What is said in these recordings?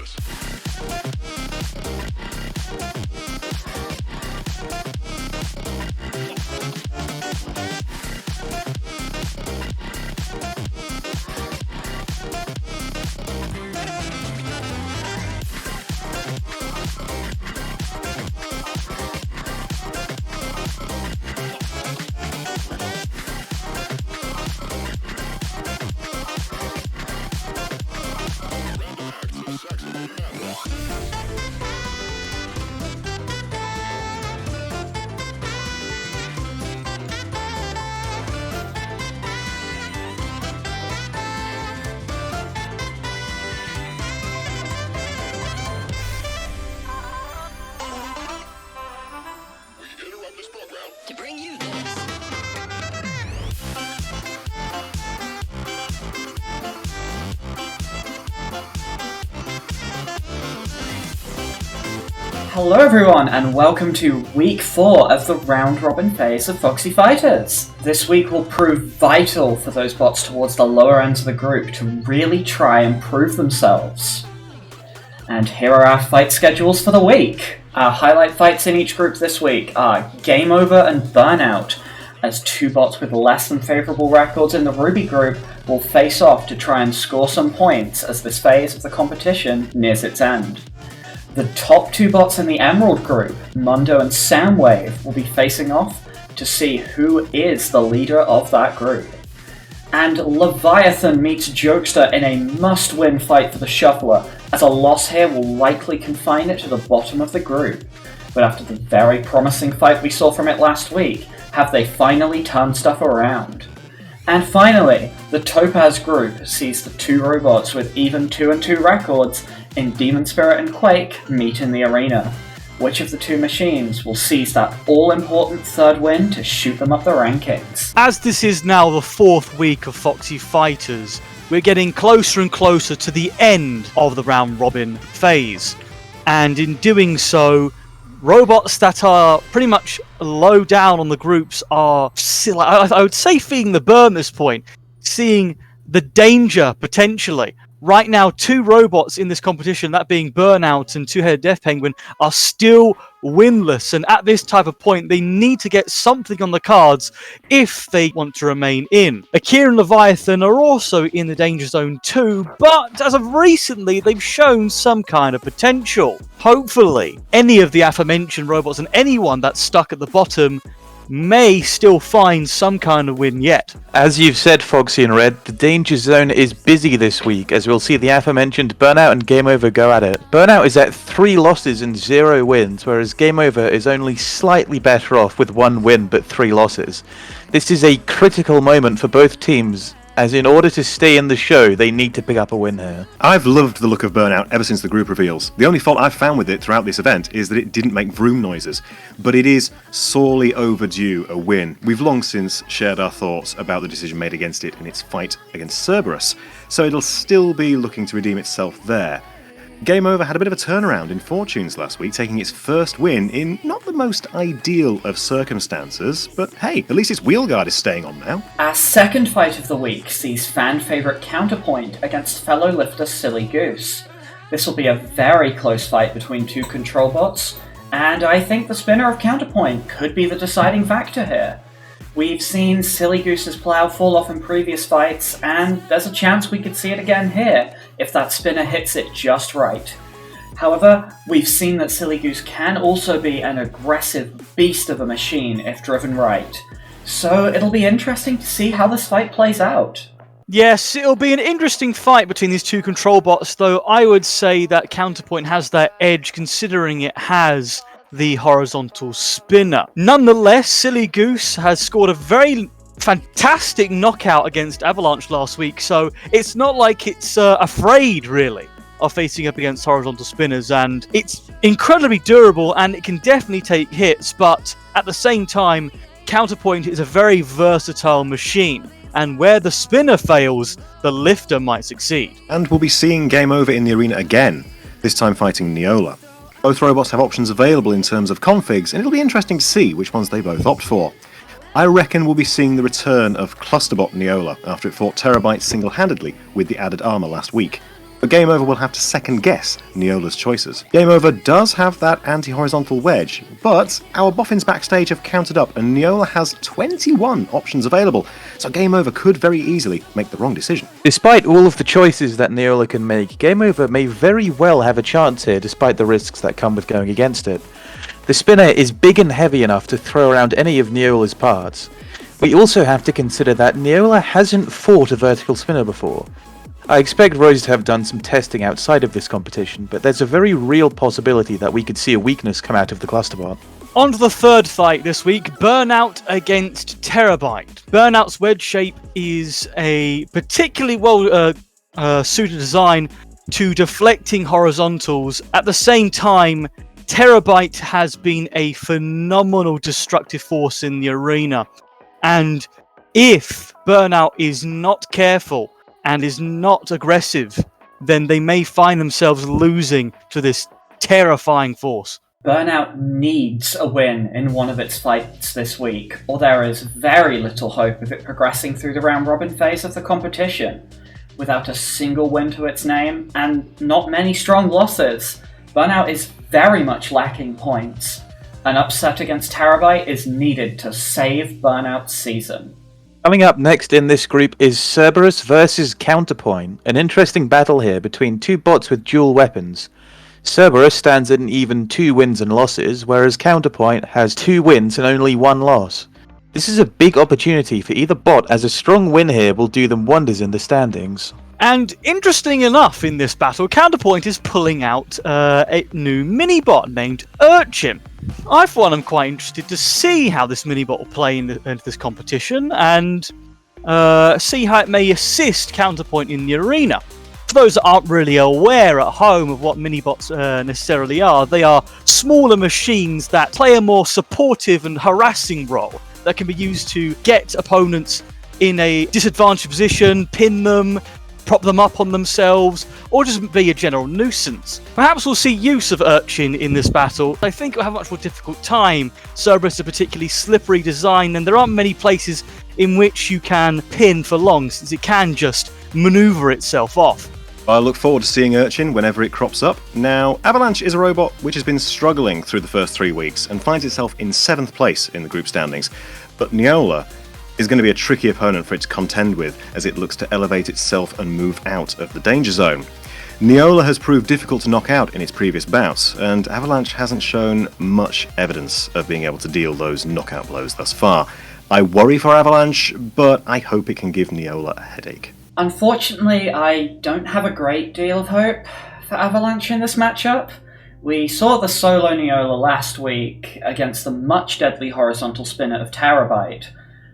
useless. To bring you this. Hello everyone, and welcome to week 4 of the round-robin phase of Foxii Fighters. This week will prove vital for those bots towards the lower ends of the group to really try and prove themselves. And here are our fight schedules for the week. Our highlight fights in each group this week are Game Over and Burnout, as two bots with less than favourable records in the Ruby group will face off to try and score some points as this phase of the competition nears its end. The top two bots in the Emerald group, Mundo and Soundwave, will be facing off to see who is the leader of that group. And Leviathan meets Jokester in a must-win fight for the Shuffler, as a loss here will likely confine it to the bottom of the group. But after the very promising fight we saw from it last week, have they finally turned stuff around? And finally, the Topaz group sees the two robots with even 2-2 records in Demon Spirit and Quake meet in the arena. Which of the two machines will seize that all-important third win to shoot them up the rankings? As this is now the 4th week of Foxii Fighters, we're getting closer and closer to the end of the round-robin phase. And in doing so, robots that are pretty much low down on the groups are, I would say, feeling the burn at this point, seeing the danger potentially. Right now, two robots in this competition, that being Burnout and Two-Headed Death Penguin, are still winless. And at this type of point, they need to get something on the cards if they want to remain in. Akira and Leviathan are also in the danger zone too, but as of recently, they've shown some kind of potential. Hopefully, any of the aforementioned robots and anyone that's stuck at the bottom may still find some kind of win yet. As you've said, Foxii and Red, the Danger Zone is busy this week, as we'll see the aforementioned Burnout and Game Over go at it. Burnout is at 3 losses and 0 wins, whereas Game Over is only slightly better off with 1 win but 3 losses. This is a critical moment for both teams, as in order to stay in the show, they need to pick up a win here. I've loved the look of Burnout ever since the group reveals. The only fault I've found with it throughout this event is that it didn't make vroom noises, but it is sorely overdue a win. We've long since shared our thoughts about the decision made against it in its fight against Cerberus, so it'll still be looking to redeem itself there. Game Over had a bit of a turnaround in fortunes last week, taking its first win in not the most ideal of circumstances, but hey, at least its wheelguard is staying on now. Our second fight of the week sees fan favourite Counterpoint against fellow lifter Silly Goose. This will be a very close fight between two control bots, and I think the spinner of Counterpoint could be the deciding factor here. We've seen Silly Goose's plough fall off in previous fights, and there's a chance we could see it again here, if that spinner hits it just right. However, we've seen that Silly Goose can also be an aggressive beast of a machine if driven right. So it'll be interesting to see how this fight plays out. Yes, it'll be an interesting fight between these two control bots, though I would say that Counterpoint has that edge considering it has the horizontal spinner. Nonetheless, Silly Goose has scored a very fantastic knockout against Avalanche last week, so it's not like it's afraid, really, of facing up against horizontal spinners, and it's incredibly durable and it can definitely take hits, but at the same time, Counterpoint is a very versatile machine, and where the spinner fails, the lifter might succeed. And we'll be seeing Game Over in the arena again, this time fighting Neola. Both robots have options available in terms of configs, and it'll be interesting to see which ones they both opt for. I reckon we'll be seeing the return of Clusterbot Neola after it fought Terabyte single-handedly with the added armour last week. but Game Over will have to second guess Neola's choices. Game Over does have that anti-horizontal wedge, but our boffins backstage have counted up and Neola has 21 options available, so Game Over could very easily make the wrong decision. Despite all of the choices that Neola can make, Game Over may very well have a chance here despite the risks that come with going against it. The spinner is big and heavy enough to throw around any of Neola's parts. We also have to consider that Neola hasn't fought a vertical spinner before. I expect Rose to have done some testing outside of this competition, but there's a very real possibility that we could see a weakness come out of the clusterbot. On to the third fight this week, Burnout against Terabyte. Burnout's wedge shape is a particularly well suited design to deflecting horizontals. At the same time, Terabyte has been a phenomenal destructive force in the arena. And if Burnout is not careful and is not aggressive, then they may find themselves losing to this terrifying force. Burnout needs a win in one of its fights this week, or there is very little hope of it progressing through the round-robin phase of the competition. Without a single win to its name, and not many strong losses, Burnout is very much lacking points. An upset against Terabyte is needed to save Burnout's season. Coming up next in this group is Cerberus versus Counterpoint, an interesting battle here between two bots with dual weapons. Cerberus stands at an even 2 wins and losses, whereas Counterpoint has 2 wins and only 1 loss. This is a big opportunity for either bot, as a strong win here will do them wonders in the standings. And interesting enough in this battle, Counterpoint is pulling out a new mini-bot named Urchin. I for one am quite interested to see how this mini-bot will play in this competition and see how it may assist Counterpoint in the arena. For those that aren't really aware at home of what mini-bots necessarily are, they are smaller machines that play a more supportive and harassing role that can be used to get opponents in a disadvantaged position, pin them, prop them up on themselves, or just be a general nuisance. Perhaps we'll see use of Urchin in this battle. I think it'll have a much more difficult time. Cerberus is a particularly slippery design, and there aren't many places in which you can pin for long, since it can just maneuver itself off. I look forward to seeing Urchin whenever it crops up. Now, Avalanche is a robot which has been struggling through the first 3 weeks and finds itself in 7th place in the group standings, but Neola is going to be a tricky opponent for it to contend with as it looks to elevate itself and move out of the danger zone. Neola has proved difficult to knock out in its previous bouts, and Avalanche hasn't shown much evidence of being able to deal those knockout blows thus far. I worry for Avalanche, but I hope it can give Neola a headache. Unfortunately, I don't have a great deal of hope for Avalanche in this matchup. We saw the solo Neola last week against the much deadly horizontal spinner of Terabyte.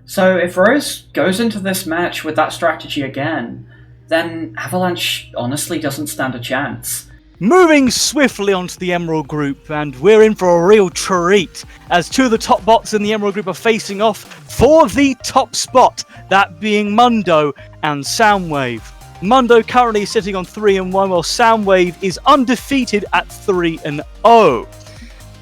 So if Rose goes into this match with that strategy again, then Avalanche honestly doesn't stand a chance. Moving swiftly onto the Emerald Group, and we're in for a real treat, as 2 of the top bots in the Emerald Group are facing off for the top spot, that being Mundo and Soundwave. Mundo currently is sitting on 3-1, while Soundwave is undefeated at 3-0.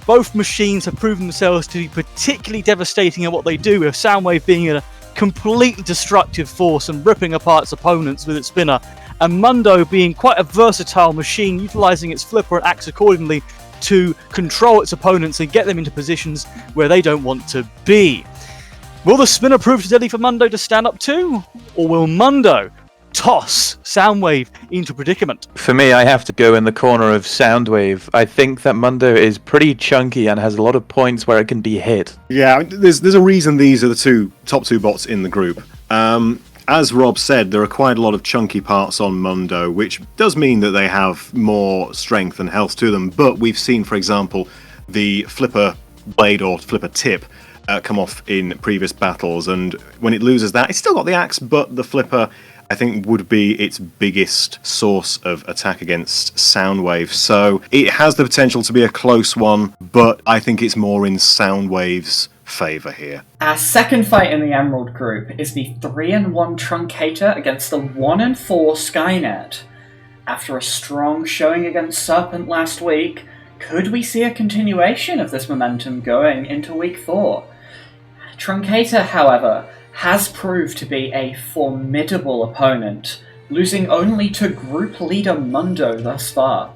Both machines have proven themselves to be particularly devastating at what they do, with Soundwave being a completely destructive force and ripping apart its opponents with its spinner, and Mundo being quite a versatile machine, utilising its flipper and acts accordingly to control its opponents and get them into positions where they don't want to be. Will the spinner prove too deadly for Mundo to stand up to? Or will Mundo toss Soundwave into predicament? For me, I have to go in the corner of Soundwave. I think that Mundo is pretty chunky and has a lot of points where it can be hit. Yeah, there's a reason these are the top two bots in the group. As Rob said, there are quite a lot of chunky parts on Mundo, which does mean that they have more strength and health to them, but we've seen, for example, the flipper blade or flipper tip come off in previous battles, and when it loses that, it's still got the axe, but the flipper, I think, would be its biggest source of attack against Soundwave. So it has the potential to be a close one, but I think it's more in Soundwave's favour here. Our second fight in the Emerald Group is the 3-1 Truncator against the 1-4 Skynet. After a strong showing against Serpent last week, could we see a continuation of this momentum going into week 4? Truncator, however, has proved to be a formidable opponent losing only to group leader Mundo thus far.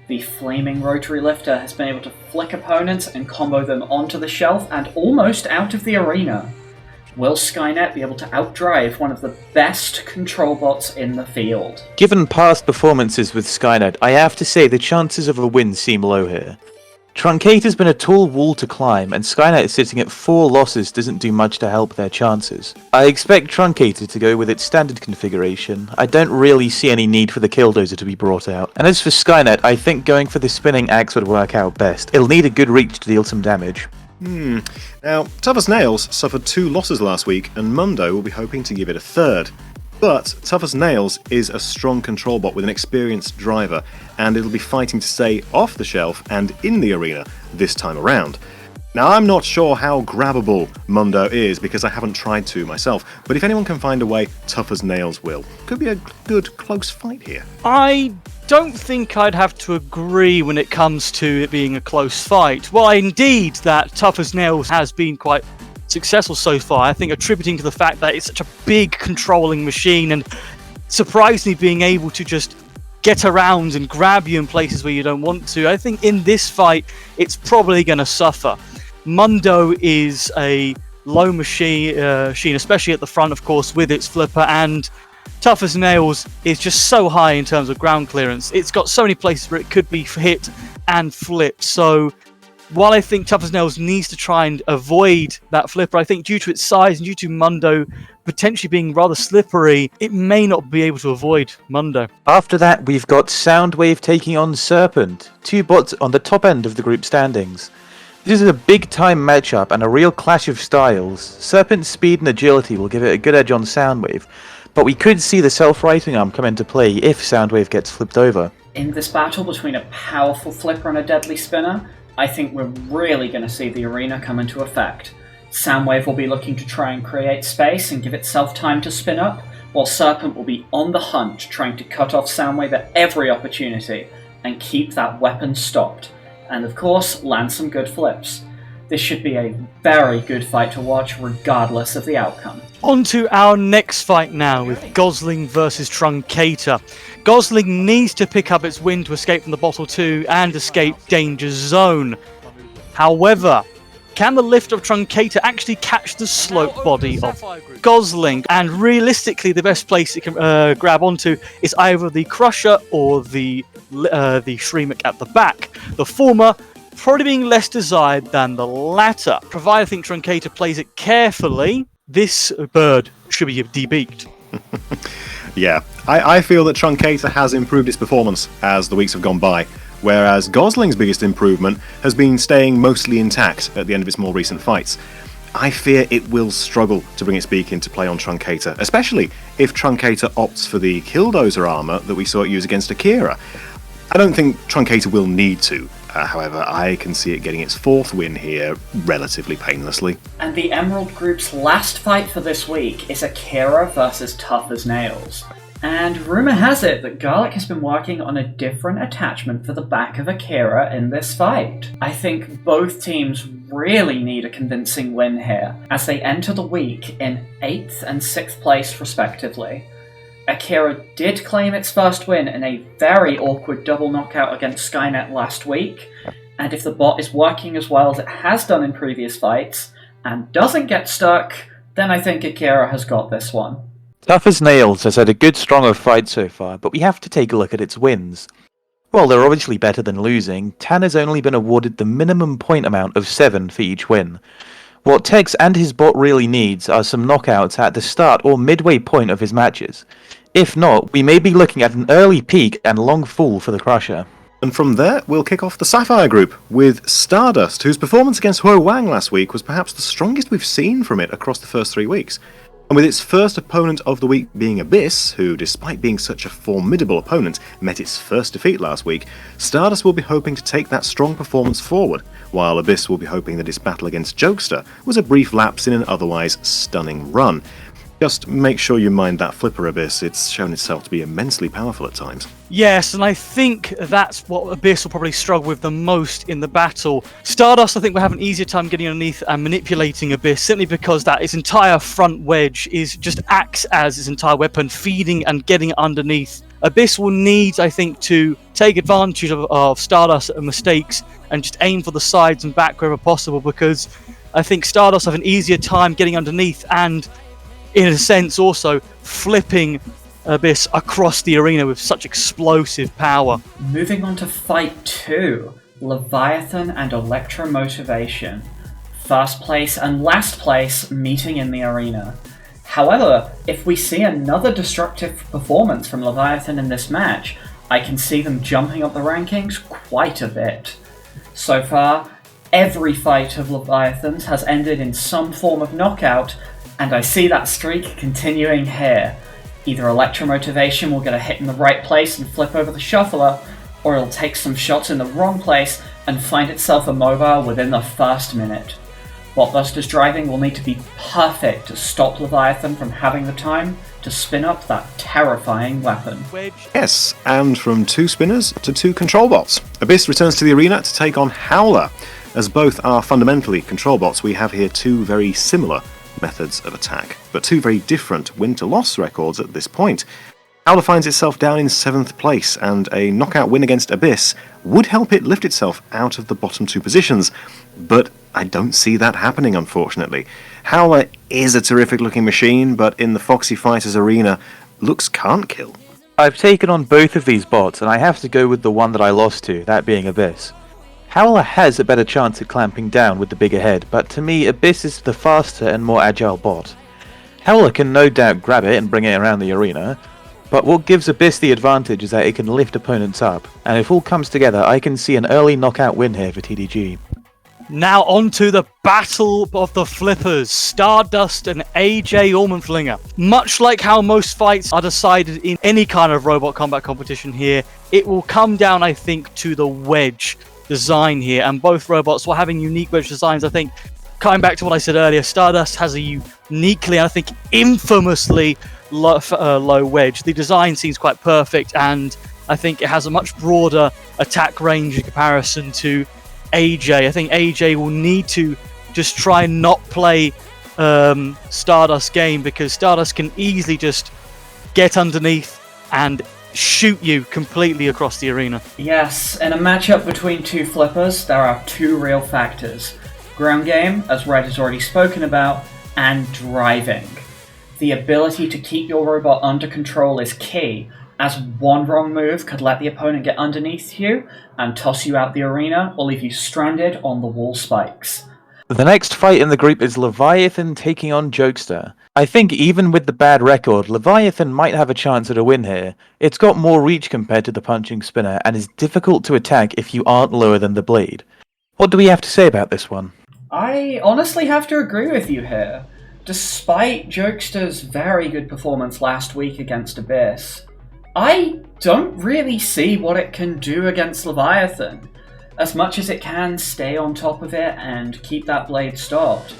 The flaming rotary lifter has been able to flick opponents and combo them onto the shelf and almost out of the arena. Will Skynet be able to outdrive one of the best control bots in the field? Given past performances with Skynet, I have to say the chances of a win seem low here. Truncate has been a tall wall to climb, and Skynet sitting at 4 losses doesn't do much to help their chances. I expect Truncated to go with its standard configuration. I don't really see any need for the Killdozer to be brought out. And as for Skynet, I think going for the spinning axe would work out best. It'll need a good reach to deal some damage. Now, Tough as Nails suffered 2 losses last week, and Mundo will be hoping to give it a third. But Tough as Nails is a strong control bot with an experienced driver, and it'll be fighting to stay off the shelf and in the arena this time around. Now, I'm not sure how grabbable Mundo is because I haven't tried to myself, but if anyone can find a way, Tough as Nails will. Could be a good close fight here. I don't think I'd have to agree when it comes to it being a close fight. Well, indeed, that Tough as Nails has been quite successful so far, I think attributing to the fact that it's such a big controlling machine and surprisingly being able to just get around and grab you in places where you don't want to. I think in this fight, it's probably going to suffer. Mundo is a low machine, especially at the front, of course, with its flipper, and Tough as Nails is just so high in terms of ground clearance. It's got so many places where it could be hit and flipped. So while I think Tough as Nails needs to try and avoid that flipper, I think due to its size and due to Mundo potentially being rather slippery, it may not be able to avoid Mundo. After that, we've got Soundwave taking on Serpent, 2 bots on the top end of the group standings. This is a big-time matchup and a real clash of styles. Serpent's speed and agility will give it a good edge on Soundwave, but we could see the self-righting arm come into play if Soundwave gets flipped over. In this battle between a powerful flipper and a deadly spinner, I think we're really going to see the arena come into effect. Soundwave will be looking to try and create space and give itself time to spin up, while Serpent will be on the hunt trying to cut off Soundwave at every opportunity and keep that weapon stopped. And of course, land some good flips. This should be a very good fight to watch regardless of the outcome. On to our next fight now with Gosling versus Truncator. Gosling needs to pick up its win to escape from the bottle 2 and escape Danger Zone. However, can the lift of Truncator actually catch the slope body of Gosling? And realistically, the best place it can grab onto is either the Crusher or the Shreemic at the back. The former probably being less desired than the latter. Provided I think Truncator plays it carefully, this bird should be debeaked. Yeah, I feel that Truncator has improved its performance as the weeks have gone by, whereas Gosling's biggest improvement has been staying mostly intact at the end of its more recent fights. I fear it will struggle to bring its beak into play on Truncator, especially if Truncator opts for the Killdozer armor that we saw it use against Akira. I don't think Truncator will need to, however, I can see it getting its 4th win here relatively painlessly. And the Emerald Group's last fight for this week is Akira versus Tough as Nails. And rumour has it that Garlic has been working on a different attachment for the back of Akira in this fight. I think both teams really need a convincing win here, as they enter the week in 8th and 6th place respectively. Akira did claim its first win in a very awkward double knockout against Skynet last week, and if the bot is working as well as it has done in previous fights, and doesn't get stuck, then I think Akira has got this one. Tough as Nails has had a good strong of fight so far, but we have to take a look at its wins. While they're obviously better than losing, Tan has only been awarded the minimum point amount of 7 for each win. What Tex and his bot really needs are some knockouts at the start or midway point of his matches. If not, we may be looking at an early peak and long fall for the Crusher. And from there, we'll kick off the Sapphire group with Stardust, whose performance against Huo Wang last week was perhaps the strongest we've seen from it across the first 3 weeks. And with its first opponent of the week being Abyss, who, despite being such a formidable opponent, met its first defeat last week, Stardust will be hoping to take that strong performance forward, while Abyss will be hoping that its battle against Jokester was a brief lapse in an otherwise stunning run. Just make sure you mind that Flipper Abyss. It's shown itself to be immensely powerful at times. Yes, and I think that's what Abyss will probably struggle with the most in the battle. Stardust, I think, will have an easier time getting underneath and manipulating Abyss, simply because that its entire front wedge just acts as its entire weapon, feeding and getting underneath. Abyss will need, I think, to take advantage of Stardust mistakes and just aim for the sides and back wherever possible, because I think Stardust have an easier time getting underneath and, in a sense, also flipping Abyss across the arena with such explosive power. Moving on to Fight 2, Leviathan and Electromotivation. First place and last place meeting in the arena. However, if we see another destructive performance from Leviathan in this match, I can see them jumping up the rankings quite a bit. So far, every fight of Leviathan's has ended in some form of knockout, and I see that streak continuing here. Either Electromotivation will get a hit in the right place and flip over the shuffler, or it'll take some shots in the wrong place and find itself immobile within the first minute. Blockbuster's driving will need to be perfect to stop Leviathan from having the time to spin up that terrifying weapon. Yes, and from 2 spinners to 2 control bots. Abyss returns to the arena to take on Howler. As both are fundamentally control bots, we have here 2 very similar methods of attack, but 2 very different win-to-loss records at this point. Howler finds itself down in 7th place, and a knockout win against Abyss would help it lift itself out of the bottom 2 positions, but I don't see that happening, unfortunately. Howler is a terrific-looking machine, but in the Foxii Fighters arena, looks can't kill. I've taken on both of these bots, and I have to go with the one that I lost to, that being Abyss. Howler has a better chance at clamping down with the bigger head, but to me Abyss is the faster and more agile bot. Howler can no doubt grab it and bring it around the arena, but what gives Abyss the advantage is that it can lift opponents up, and if all comes together I can see an early knockout win here for TDG. Now on to the Battle of the Flippers, Stardust and AJ Ormanflinger. Much like how most fights are decided in any kind of robot combat competition here, it will come down, I think, to the wedge design here, and both robots will having unique wedge designs. I think, coming back to what I said earlier, Stardust has a uniquely, I think, infamously low wedge. The design seems quite perfect, and I think it has a much broader attack range in comparison to AJ. I think AJ will need to just try and not play Stardust's game, because Stardust can easily just get underneath and shoot you completely across the arena. Yes, in a matchup between 2 flippers, there are 2 real factors. Ground game, as Red has already spoken about, and driving. The ability to keep your robot under control is key, as one wrong move could let the opponent get underneath you and toss you out the arena or leave you stranded on the wall spikes. The next fight in the group is Leviathan taking on Jokester. I think even with the bad record, Leviathan might have a chance at a win here. It's got more reach compared to the punching spinner and is difficult to attack if you aren't lower than the blade. What do we have to say about this one? I honestly have to agree with you here. Despite Jokester's very good performance last week against Abyss, I don't really see what it can do against Leviathan. As much as it can stay on top of it and keep that blade stopped,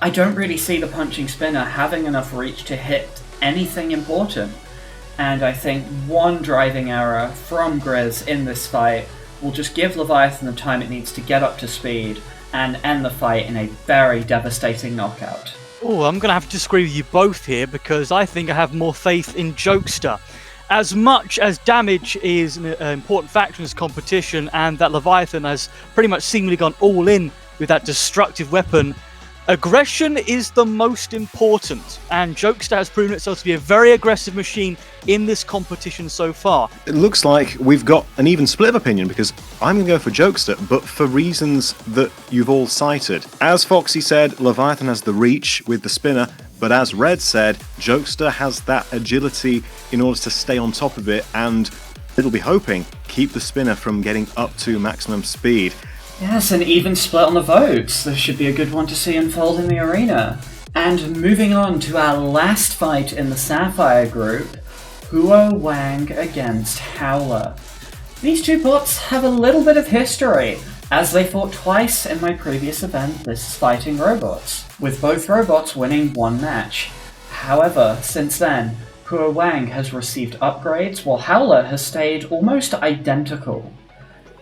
I don't really see the punching spinner having enough reach to hit anything important. And I think one driving error from Grizz in this fight will just give Leviathan the time it needs to get up to speed and end the fight in a very devastating knockout. Oh, I'm going to have to disagree with you both here, because I think I have more faith in Jokester. As much as damage is an important factor in this competition, and that Leviathan has pretty much seemingly gone all in with that destructive weapon, aggression is the most important, and Jokester has proven itself to be a very aggressive machine in this competition so far. It looks like we've got an even split of opinion, because I'm going to go for Jokester, but for reasons that you've all cited. As Foxii said, Leviathan has the reach with the spinner, but as Red said, Jokester has that agility in order to stay on top of it, and it'll be hoping keep the spinner from getting up to maximum speed. Yes, an even split on the votes. This should be a good one to see unfold in the arena. And moving on to our last fight in the Sapphire group, Huo Wang against Howler. These 2 bots have a little bit of history, as they fought twice in my previous event, This is Fighting Robots, with both robots winning 1 match. However, since then, Hua Wang has received upgrades while Howler has stayed almost identical.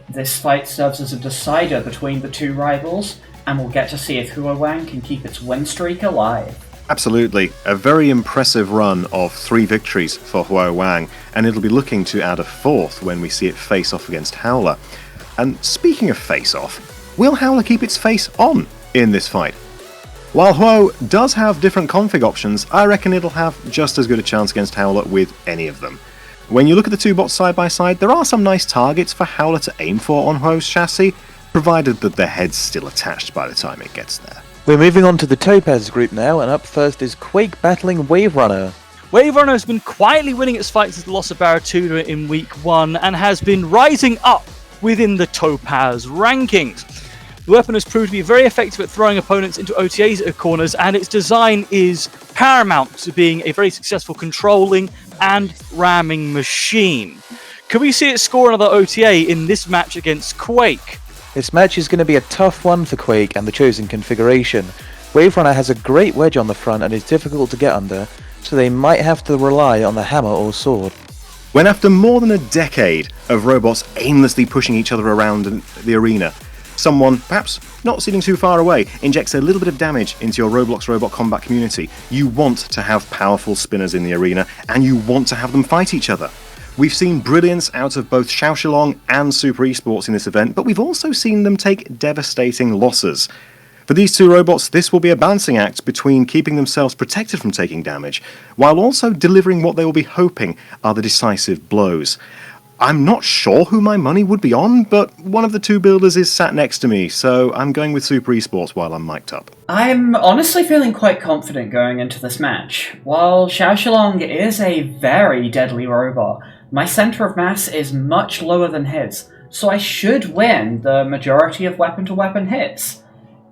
This fight serves as a decider between the two rivals, and we'll get to see if Hua Wang can keep its win streak alive. Absolutely. A very impressive run of 3 victories for Hua Wang, and it'll be looking to add a 4th when we see it face off against Howler. And speaking of face off, will Howler keep its face on in this fight? While Huo does have different config options, I reckon it'll have just as good a chance against Howler with any of them. When you look at the two bots side by side, there are some nice targets for Howler to aim for on Huo's chassis, provided that their head's still attached by the time it gets there. We're moving on to the Topaz group now, and up first is Quake battling Wave Runner. Wave Runner has been quietly winning its fights since the loss of Baratuda in Week 1 and has been rising up within the Topaz rankings. The weapon has proved to be very effective at throwing opponents into OTAs at corners, and its design is paramount to being a very successful controlling and ramming machine. Could we see it score another OTA in this match against Quake? This match is going to be a tough one for Quake and the chosen configuration. Wave Runner has a great wedge on the front and is difficult to get under, so they might have to rely on the hammer or sword. When after more than a decade of robots aimlessly pushing each other around the arena, someone, perhaps not sitting too far away, injects a little bit of damage into your Roblox robot combat community, you want to have powerful spinners in the arena, and you want to have them fight each other. We've seen brilliance out of both Xiaoxilong and Super Esports in this event, but we've also seen them take devastating losses. For these two robots, this will be a balancing act between keeping themselves protected from taking damage, while also delivering what they will be hoping are the decisive blows. I'm not sure who my money would be on, but one of the two builders is sat next to me, so I'm going with Super Esports while I'm mic'd up. I'm honestly feeling quite confident going into this match. While Xiaoxilong is a very deadly robot, my centre of mass is much lower than his, so I should win the majority of weapon-to-weapon hits.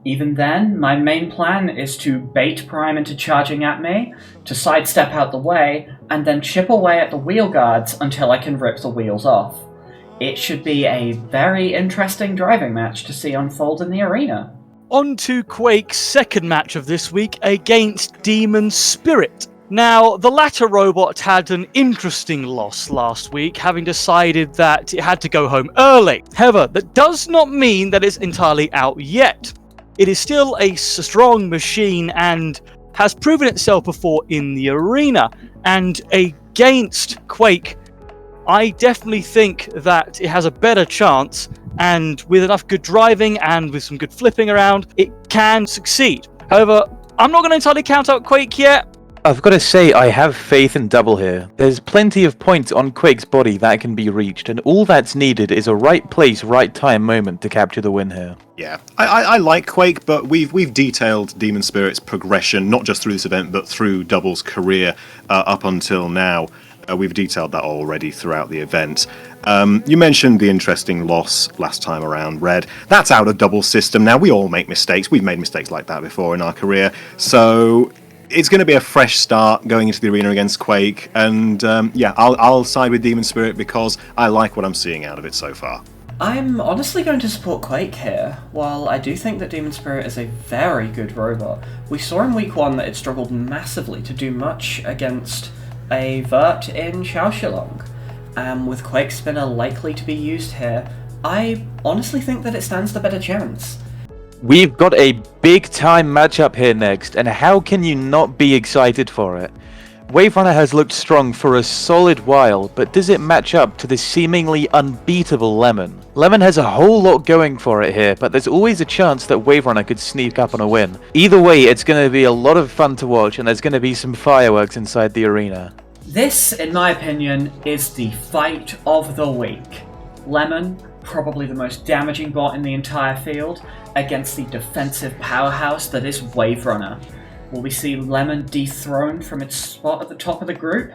Even then, my main plan is to bait Prime into charging at me, to sidestep out the way, and then chip away at the wheel guards until I can rip the wheels off. It should be a very interesting driving match to see unfold in the arena. On to Quake's second match of this week against Demon Spirit. Now, the latter robot had an interesting loss last week, having decided that it had to go home early. However, that does not mean that it's entirely out yet. It is still a strong machine and has proven itself before in the arena. And against Quake, I definitely think that it has a better chance, and with enough good driving and with some good flipping around, it can succeed. However, I'm not going to entirely count out Quake yet. I've got to say, I have faith in Double here. There's plenty of points on Quake's body that can be reached, and all that's needed is a right place, right time moment to capture the win here. Yeah, I like Quake, but we've detailed Demon Spirit's progression, not just through this event, but through Double's career up until now. We've detailed that already throughout the event. You mentioned the interesting loss last time around, Red. That's out of Double's system now. We all make mistakes. We've made mistakes like that before in our career. So it's going to be a fresh start going into the arena against Quake. And yeah, I'll side with Demon Spirit because I like what I'm seeing out of it so far. I'm honestly going to support Quake here. While I do think that Demon Spirit is a very good robot, we saw in Week 1 that it struggled massively to do much against a Vert in Xiaoxilong. With Quake Spinner likely to be used here, I honestly think that it stands the better chance. We've got a big time matchup here next, and how can you not be excited for it? Wave Runner has looked strong for a solid while, but does it match up to the seemingly unbeatable Lemon? Lemon has a whole lot going for it here, but there's always a chance that Wave Runner could sneak up on a win. Either way, it's going to be a lot of fun to watch, and there's going to be some fireworks inside the arena. This, in my opinion, is the fight of the week. Lemon, probably the most damaging bot in the entire field, against the defensive powerhouse that is Wave Runner. Will we see Lemon dethroned from its spot at the top of the group?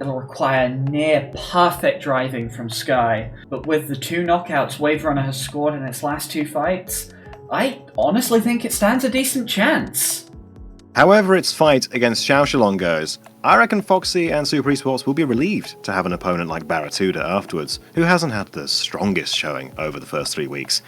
It'll require near perfect driving from Sky, but with the 2 knockouts Wave Runner has scored in its last 2 fights, I honestly think it stands a decent chance. However its fight against Xiaoxilong goes, I reckon Foxii and Super Esports will be relieved to have an opponent like Baratuda afterwards, who hasn't had the strongest showing over the first 3 weeks.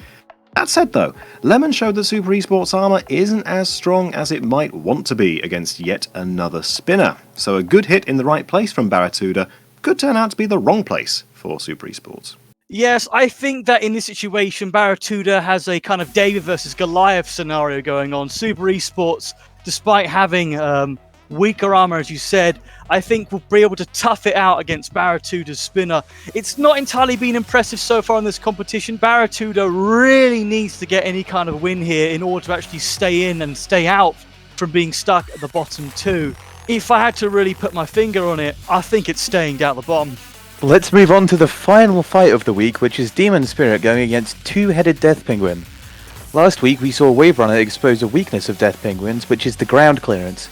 That said though, Lemon showed that Super Esports armor isn't as strong as it might want to be against yet another spinner, so a good hit in the right place from Baratuda could turn out to be the wrong place for Super Esports. Yes, I think that in this situation, Baratuda has a kind of David versus Goliath scenario going on. Super Esports, despite having weaker armor, as you said, I think will be able to tough it out against Baratuda's spinner. It's not entirely been impressive so far in this competition. Baratuda really needs to get any kind of win here in order to actually stay in and stay out from being stuck at the bottom two. If I had to really put my finger on it, I think it's staying down at the bottom. Let's move on to the final fight of the week, which is Demon Spirit going against two-headed Death Penguin. Last week we saw Wave Runner expose a weakness of Death Penguins, which is the ground clearance.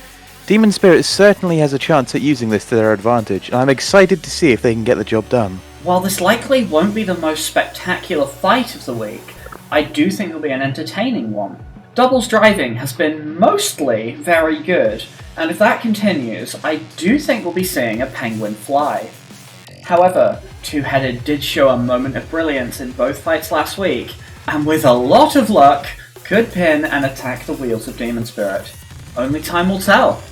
Demon Spirit certainly has a chance at using this to their advantage, and I'm excited to see if they can get the job done. While this likely won't be the most spectacular fight of the week, I do think it'll be an entertaining one. Doubles driving has been mostly very good, and if that continues, I do think we'll be seeing a Penguin fly. However, Two-Headed did show a moment of brilliance in both fights last week, and with a lot of luck, could pin and attack the wheels of Demon Spirit. Only time will tell.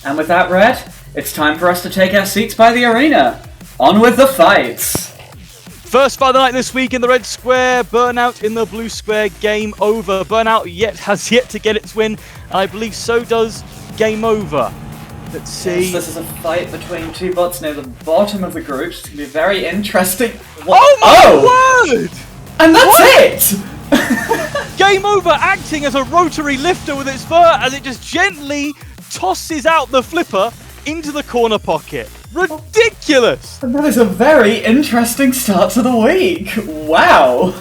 And with that, Red, it's time for us to take our seats by the arena. On with the fights! First fight of the night this week in the red square, Burnout in the blue square, game over. Burnout has yet to get its win, and I believe so does Game Over. Let's see. Yes, this is a fight between two bots near the bottom of the group. It's going to be very interesting. Oh my word! And that's it! Game Over acting as a rotary lifter with its fur as it just gently tosses out the flipper into the corner pocket. Ridiculous! And that is a very interesting start to the week. Wow!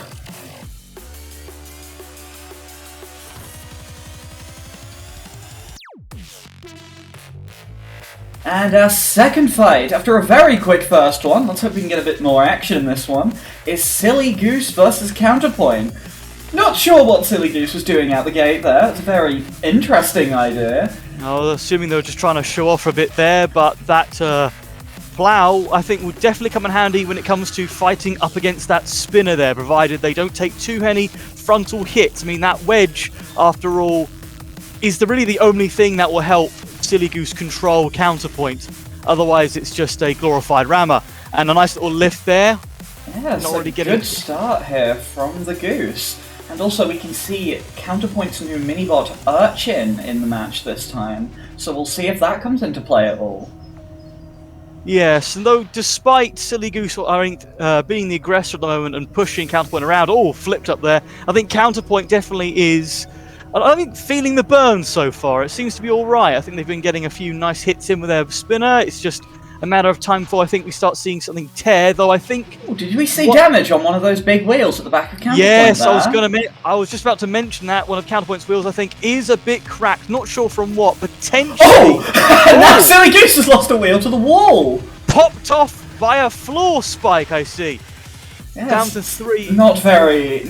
And our second fight, after a very quick first one, let's hope we can get a bit more action in this one, is Silly Goose versus Counterpoint. Not sure what Silly Goose was doing out the gate there. It's a very interesting idea. Assuming they were just trying to show off a bit there, but that plow, I think, will definitely come in handy when it comes to fighting up against that spinner there, provided they don't take too many frontal hits. I mean, that wedge, after all, is really the only thing that will help Silly Goose control Counterpoint. Otherwise, it's just a glorified rammer. And a nice little lift there. Yeah, it's a good start here from the Goose. And also we can see Counterpoint's new minibot Urchin in the match this time. So we'll see if that comes into play at all. Yes, and though despite Silly Goose being the aggressor at the moment and pushing Counterpoint around, flipped up there, I think Counterpoint definitely is, I think, feeling the burn so far. It seems to be alright. I think they've been getting a few nice hits in with their spinner. It's just a matter of time before I think we start seeing something tear, though I think... Ooh, did we see damage on one of those big wheels at the back of Counterpoint? Yes, there? I was just about to mention that one of Counterpoint's wheels, I think, is a bit cracked. Not sure from what, potentially... Oh! Now Silly Goose has lost a wheel to the wall! Popped off by a floor spike, I see. Yes, down to 3. Not very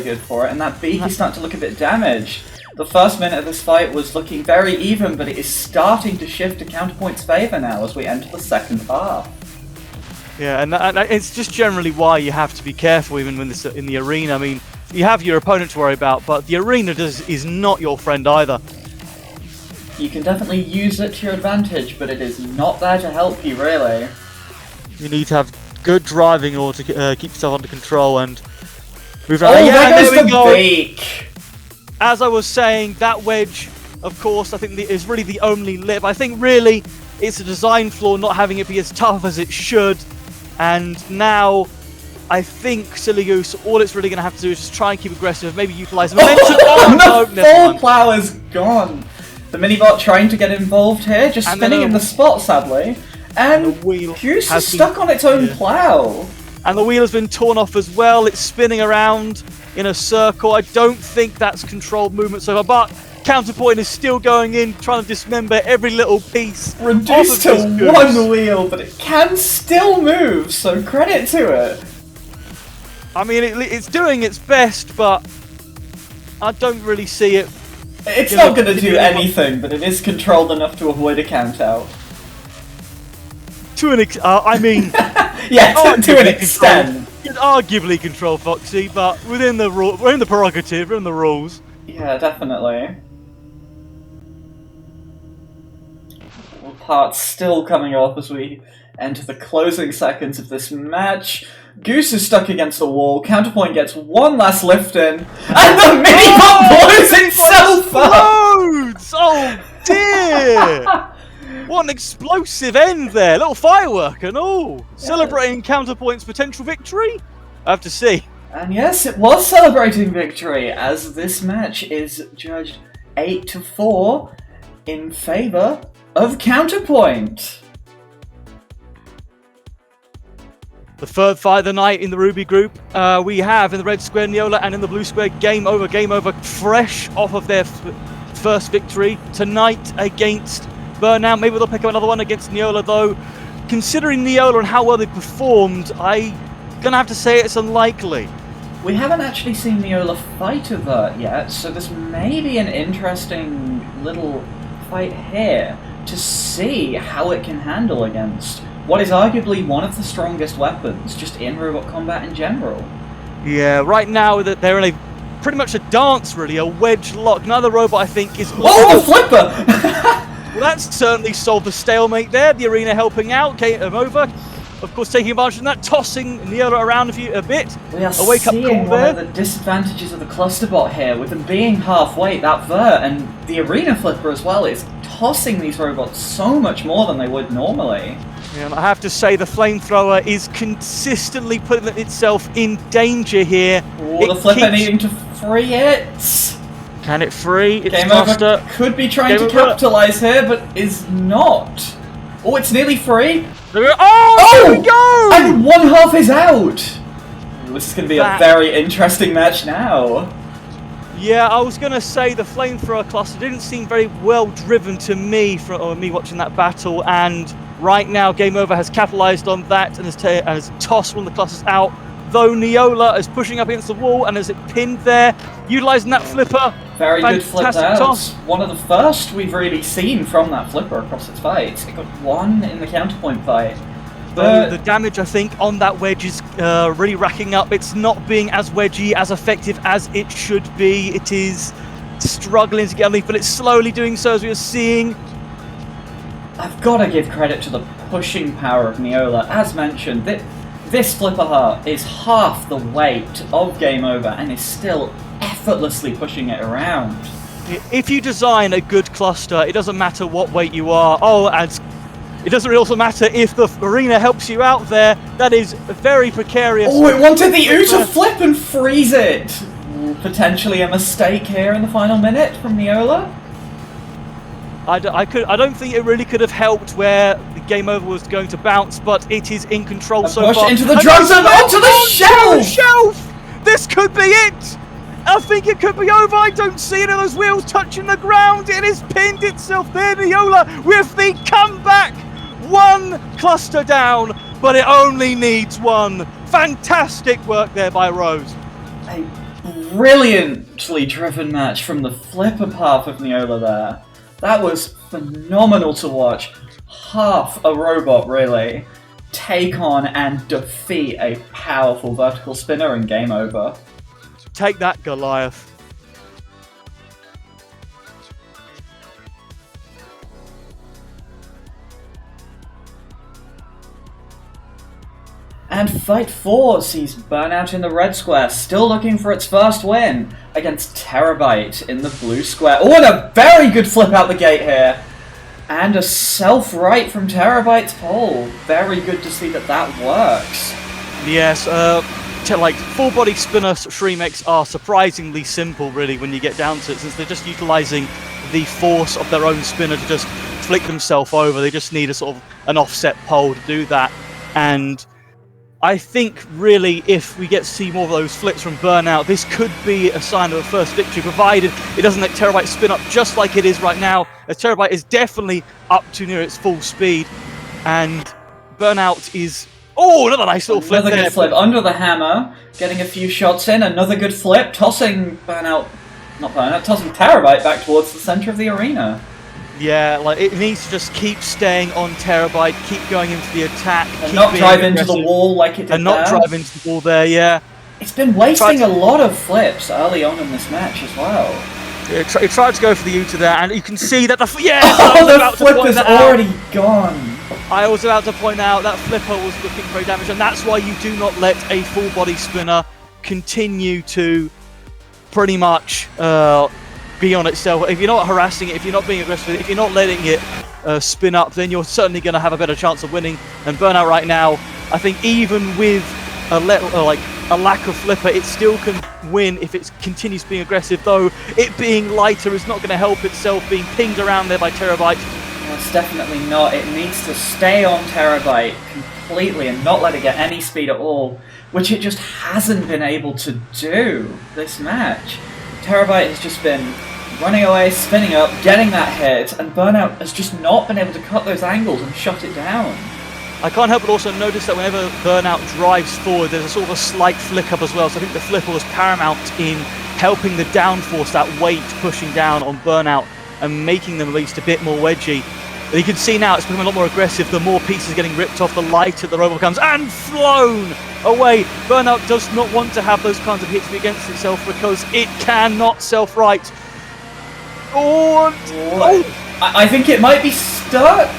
good for it, and that beak is starting to look a bit damaged. The first minute of this fight was looking very even, but it is starting to shift to Counterpoint's favour now as we enter the second half. Yeah, and it's just generally why you have to be careful even when this in the arena. I mean, you have your opponent to worry about, but the arena is not your friend either. You can definitely use it to your advantage, but it is not there to help you, really. You need to have good driving in order to keep yourself under control and move around. There goes the beak! As I was saying, that wedge, of course, I think is really the only lip. I think really it's a design flaw not having it be as tough as it should. And now I think Silly Goose, all it's really going to have to do is just try and keep aggressive, maybe utilise momentum. The full plow is gone. The minibot trying to get involved here, just spinning in the spot, sadly. And Goose is stuck on its own plow. And the wheel has been torn off as well. It's spinning around in a circle. I don't think that's controlled movement so far, but Counterpoint is still going in, trying to dismember every little piece. Reduced to one wheel, but it can still move, so credit to it. I mean, it's doing its best, but I don't really see it. It's not going to do anything, but it is controlled enough to avoid a count out. To an I mean... yeah, to an extent. could arguably control Foxii, but we're in the prerogative, we're in the rules. Yeah, definitely. Well, parts still coming off as we enter the closing seconds of this match. Goose is stuck against the wall. Counterpoint gets one last lift in, and the mini bomb blows itself up. Explodes! Oh dear! What an explosive end there! Little firework and all. Celebrating Counterpoint's potential victory. I have to see. And yes, it was celebrating victory, as this match is judged 8-4 in favour of Counterpoint. The third fight of the night in the Ruby group, we have in the red square Neola and in the blue square Game Over, fresh off of their first victory tonight against Burnout. Maybe they'll pick up another one against Neola though. Considering Neola and how well they performed, I'm gonna have to say it's unlikely. We haven't actually seen Neola fight a Vert yet, so this may be an interesting little fight here to see how it can handle against what is arguably one of the strongest weapons just in robot combat in general. Yeah, right now that they're in a pretty much a dance really, a wedge lock. Another robot I think is... Oh, the flipper! Well, that's certainly solved the stalemate there. The arena helping out, Game Over. Of course, taking advantage of that, tossing Neola around a bit. We are a wake-up seeing call one there. of the disadvantages of the cluster bot here, with them being halfway, that Vert and the arena flipper as well is tossing these robots so much more than they would normally. Yeah, and I have to say the flamethrower is consistently putting itself in danger here. Oh, the flipper needing to free it. Can it free? It's Game cluster. Over could be trying Game to Over. capitalise here, but is not. Oh, it's nearly free. Oh, there we go! And one half is out! This is going to be That- a very interesting match now. Yeah, I was going to say the flamethrower cluster didn't seem very well driven to me from me watching that battle, and right now Game Over has capitalised on that and has tossed one of the clusters out, though Neola is pushing up against the wall and has it pinned there, utilising that flipper. Very good flip Fantastic out. toss. One of the first we've really seen from that flipper across its fights. It got one in the counterpoint fight. The damage, I think, on that wedge is really racking up. It's not being as wedgy, as effective as it should be. It is struggling to get underneath, but it's slowly doing so, as we are seeing. I've got to give credit to the pushing power of Neola. As mentioned, this flipper heart is half the weight of Game Over and is still effortlessly pushing it around. If you design a good cluster, it doesn't matter what weight you are. Oh, and it doesn't really also matter if the arena helps you out there. That is very precarious. Oh, it wanted the U to flip and freeze it! Ooh, potentially a mistake here in the final minute from Neola. I don't think it really could have helped where the Game Over was going to bounce, but it is in control so Push far. into the drums and onto the shelf! Shelf! This could be it! I think it could be over. I don't see any of those wheels touching the ground. It has pinned itself there, Neola, with the comeback. One cluster down, but it only needs one. Fantastic work there by Rose. A brilliantly driven match from the flipper path of Neola there. That was phenomenal to watch. Half a robot, really, take on and defeat a powerful vertical spinner in Game Over. Take that, Goliath. And Fight 4 sees Burnout in the red square, still looking for its first win against Terabyte in the blue square. Oh, and a very good flip out the gate here. And a self-right from Terabyte's pole. Very good to see that that works. Yes, like full body spinner Shreemeks are surprisingly simple really when you get down to it, since they're just utilising the force of their own spinner to just flick themselves over. They just need a sort of an offset pole to do that. And I think really if we get to see more of those flips from Burnout, this could be a sign of a first victory, provided it doesn't let Terabyte spin up just like it is right now, as Terabyte is definitely up to near its full speed. And Burnout is... Oh, another nice little flip Another there. good flip under the hammer, getting a few shots in, another good flip, tossing Burnout, not Burnout, tossing Terabyte back towards the centre of the arena. Yeah, like it needs to just keep staying on Terabyte, keep going into the attack, And keep not being drive into the aggressive, wall like it did and not there. drive into the wall there. Yeah, It's been wasting Tried a lot of flips early on in this match as well. it tried to go for the Uta there, and you can see that the Oh, the flip is already gone. I was about to point out that flipper was looking very damaged, and that's why you do not let a full body spinner continue to pretty much be on itself. If you're not harassing it, if you're not being aggressive, if you're not letting it spin up, then you're certainly going to have a better chance of winning. And Burnout right now, I think even with a lack of flipper, it still can win if it continues being aggressive, though it being lighter is not going to help itself being pinged around there by Terabyte. Well, it's definitely not. It needs to stay on Terabyte completely and not let it get any speed at all, which it just hasn't been able to do this match. Terabyte has just been running away, spinning up, getting that hit, and Burnout has just not been able to cut those angles and shut it down. I can't help but also notice that whenever Burnout drives forward, there's a sort of a slight flick up as well, so I think the flipper was paramount in helping the downforce, that weight pushing down on Burnout and making them at least a bit more wedgy. And you can see now it's becoming a lot more aggressive. The more pieces getting ripped off, the lighter the robot becomes, and flown away. Burnout does not want to have those kinds of hits be against itself because it cannot self-right. I think it might be stuck.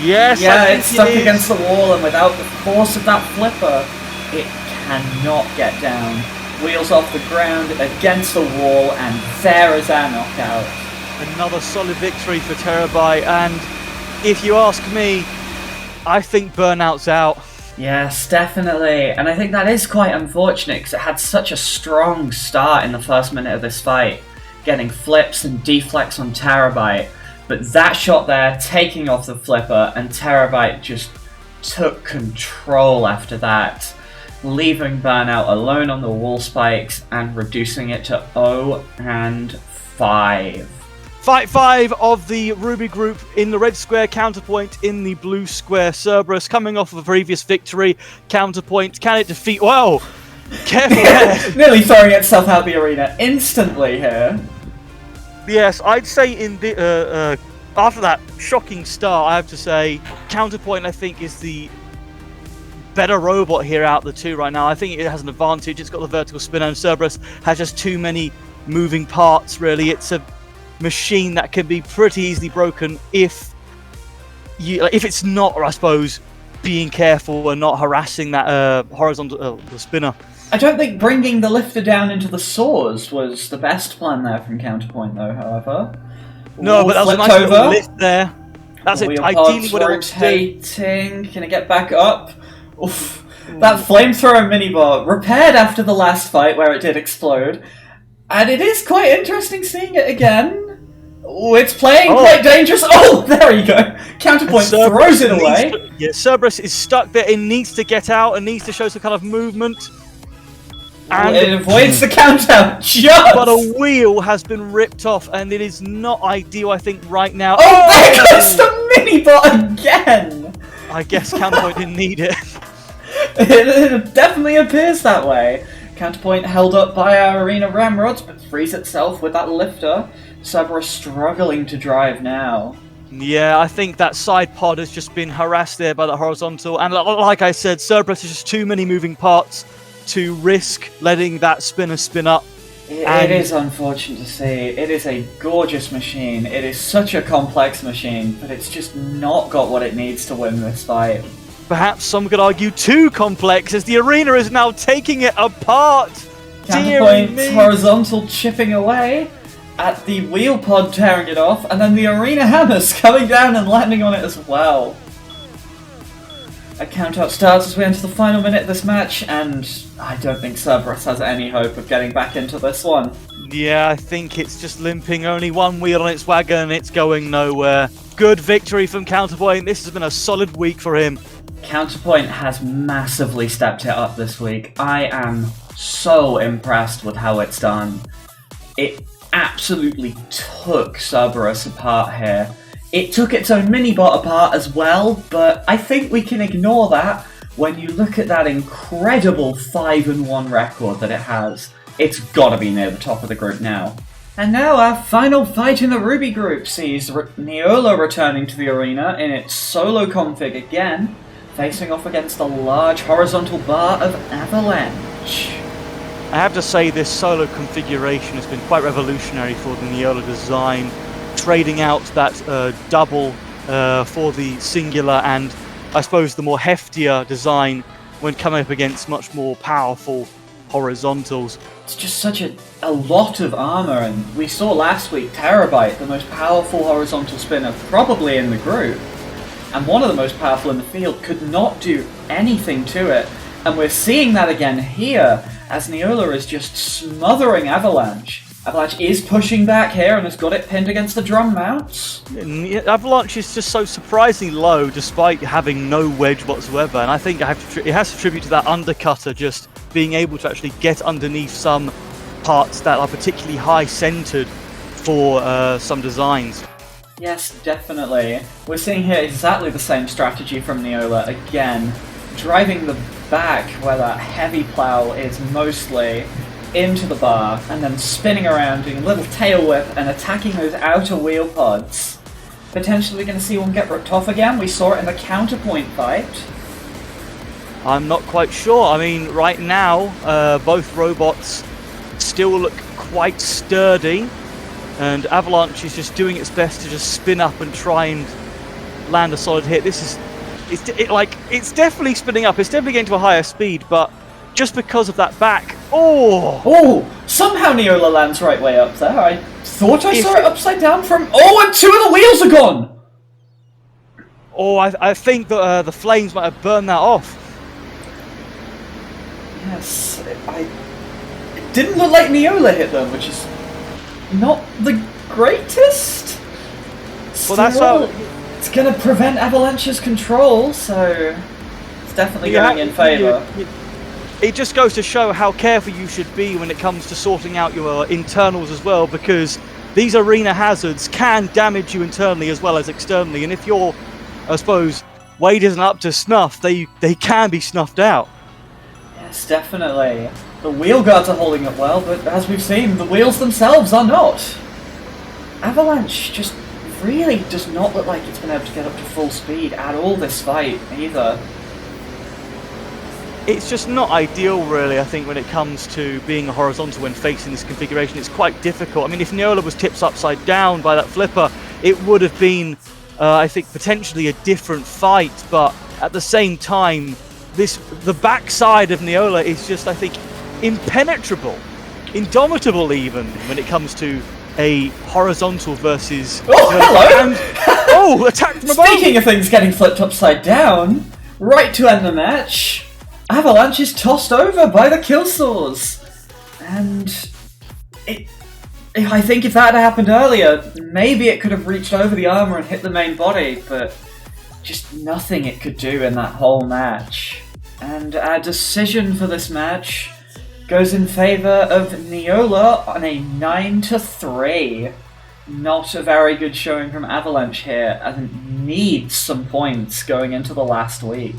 Yes, yeah, I think it's stuck it is. against the wall, and without the force of that flipper, it cannot get down. Wheels off the ground, against the wall, and there is our knockout. Another solid victory for Terabyte, and if you ask me, I think Burnout's out. Yes, definitely. And I think that is quite unfortunate because it had such a strong start in the first minute of this fight, getting flips and deflects on Terabyte. But that shot there, taking off the flipper, and Terabyte just took control after that, leaving Burnout alone on the wall spikes and reducing it to 0-5. Fight 5 of the Ruby group in the red square, Counterpoint in the blue square. Cerberus coming off of a previous victory. Counterpoint, can it defeat... Whoa! Careful there! Nearly throwing itself out the arena instantly here. Yes, I'd say in the after that shocking start, I have to say Counterpoint, I think, is the better robot here out of the two right now. I think it has an advantage. It's got the vertical spinner, and Cerberus has just too many moving parts, really. It's a machine that can be pretty easily broken if it's not, I suppose, being careful and not harassing that horizontal the spinner. I don't think bringing the lifter down into the saws was the best plan there from Counterpoint, though, however. No, but that was a nice little lift there. That's it. Ideally what it wants to do. Rotating. Can it get back up? Oof. That flamethrower minibot, repaired after the last fight where it did explode. And it is quite interesting seeing it again. Oh, it's playing quite dangerous. Oh, there you go. Counterpoint throws it away. Cerberus is stuck there. It needs to get out and needs to show some kind of movement. And it avoids the countdown just. But a wheel has been ripped off, and it is not ideal, I think, right now. Oh, there goes the minibot again. I guess Counterpoint didn't need it. It definitely appears that way. Counterpoint held up by our arena ramrods, but frees itself with that lifter. Cerberus struggling to drive now. Yeah, I think that side pod has just been harassed there by the horizontal, and like I said, Cerberus is just too many moving parts to risk letting that spinner spin up. It is unfortunate to see. It is a gorgeous machine. It is such a complex machine, but it's just not got what it needs to win this fight. Perhaps some could argue too complex, as the arena is now taking it apart. Counterpoint's horizontal chipping away at the wheel pod, tearing it off, and then the arena hammers coming down and landing on it as well. A count-out starts as we enter the final minute of this match, and I don't think Cerberus has any hope of getting back into this one. Yeah, I think it's just limping, only one wheel on its wagon, and it's going nowhere. Good victory from Counterpoint. This has been a solid week for him. Counterpoint has massively stepped it up this week. I am so impressed with how it's done. It absolutely took Cerberus apart here. It took its own minibot apart as well, but I think we can ignore that when you look at that incredible 5-1 record that it has. It's gotta be near the top of the group now. And now our final fight in the Ruby group sees Neola returning to the arena in its solo config again, facing off against a large horizontal bar of Avalanche. I have to say this solo configuration has been quite revolutionary for the Neola design, trading out that double for the singular and I suppose the more heftier design when coming up against much more powerful horizontals. It's just such a lot of armor, and we saw last week Terabyte, the most powerful horizontal spinner probably in the group, and one of the most powerful in the field, could not do anything to it. And we're seeing that again here, as Neola is just smothering Avalanche. Avalanche is pushing back here and has got it pinned against the drum mounts. Avalanche is just so surprisingly low despite having no wedge whatsoever, and I think it has to attribute to that undercutter just being able to actually get underneath some parts that are particularly high-centered for some designs. Yes, definitely. We're seeing here exactly the same strategy from Neola again, driving the back where that heavy plow is mostly into the bar, and then spinning around, doing a little tail whip and attacking those outer wheel pods. Potentially going to see one get ripped off again. We saw it in the counterpoint fight. I'm not quite sure. I mean, right now, both robots still look quite sturdy, and Avalanche is just doing its best to just spin up and try and land a solid hit. It's definitely spinning up. It's definitely getting to a higher speed, but just because of that back. Oh! Somehow Neola lands right way up there. I thought I saw it upside down from. Oh, and two of the wheels are gone! Oh, I think that the flames might have burned that off. Yes, it didn't look like Neola hit them, which is not the greatest. Well, that's how. It's going to prevent Avalanche's control, so it's definitely going in favour. It just goes to show how careful you should be when it comes to sorting out your internals as well, because these arena hazards can damage you internally as well as externally, and if your, I suppose, weight isn't up to snuff, they can be snuffed out. Yes, definitely. The wheel guards are holding it well, but as we've seen, the wheels themselves are not. Avalanche just really does not look like it's been able to get up to full speed at all this fight, either. It's just not ideal, really, I think, when it comes to being a horizontal when facing this configuration. It's quite difficult. I mean, if Neola was tipped upside down by that flipper, it would have been, I think, potentially a different fight, but at the same time, the backside of Neola is just, I think, impenetrable, indomitable even, when it comes to a horizontal versus... Oh, hello! And, attack from above! Speaking of things getting flipped upside down, right to end the match, Avalanche is tossed over by the Killsaws. And I think if that had happened earlier, maybe it could have reached over the armor and hit the main body, but just nothing it could do in that whole match. And our decision for this match goes in favour of Neola on a 9-3. Not a very good showing from Avalanche here, and needs some points going into the last week.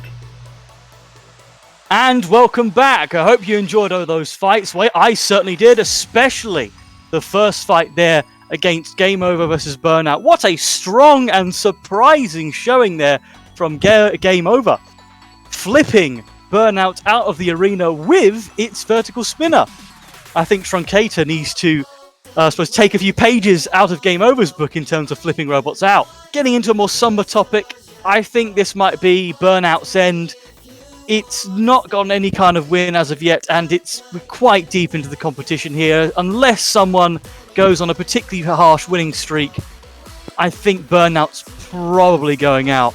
And welcome back. I hope you enjoyed all those fights. Well, I certainly did, especially the first fight there against Game Over versus Burnout. What a strong and surprising showing there from Game Over, flipping Burnout out of the arena with its vertical spinner. I think Truncator needs to, take a few pages out of Game Over's book in terms of flipping robots out. Getting into a more somber topic, I think this might be Burnout's end. It's not gotten any kind of win as of yet, and it's quite deep into the competition here. Unless someone goes on a particularly harsh winning streak, I think Burnout's probably going out.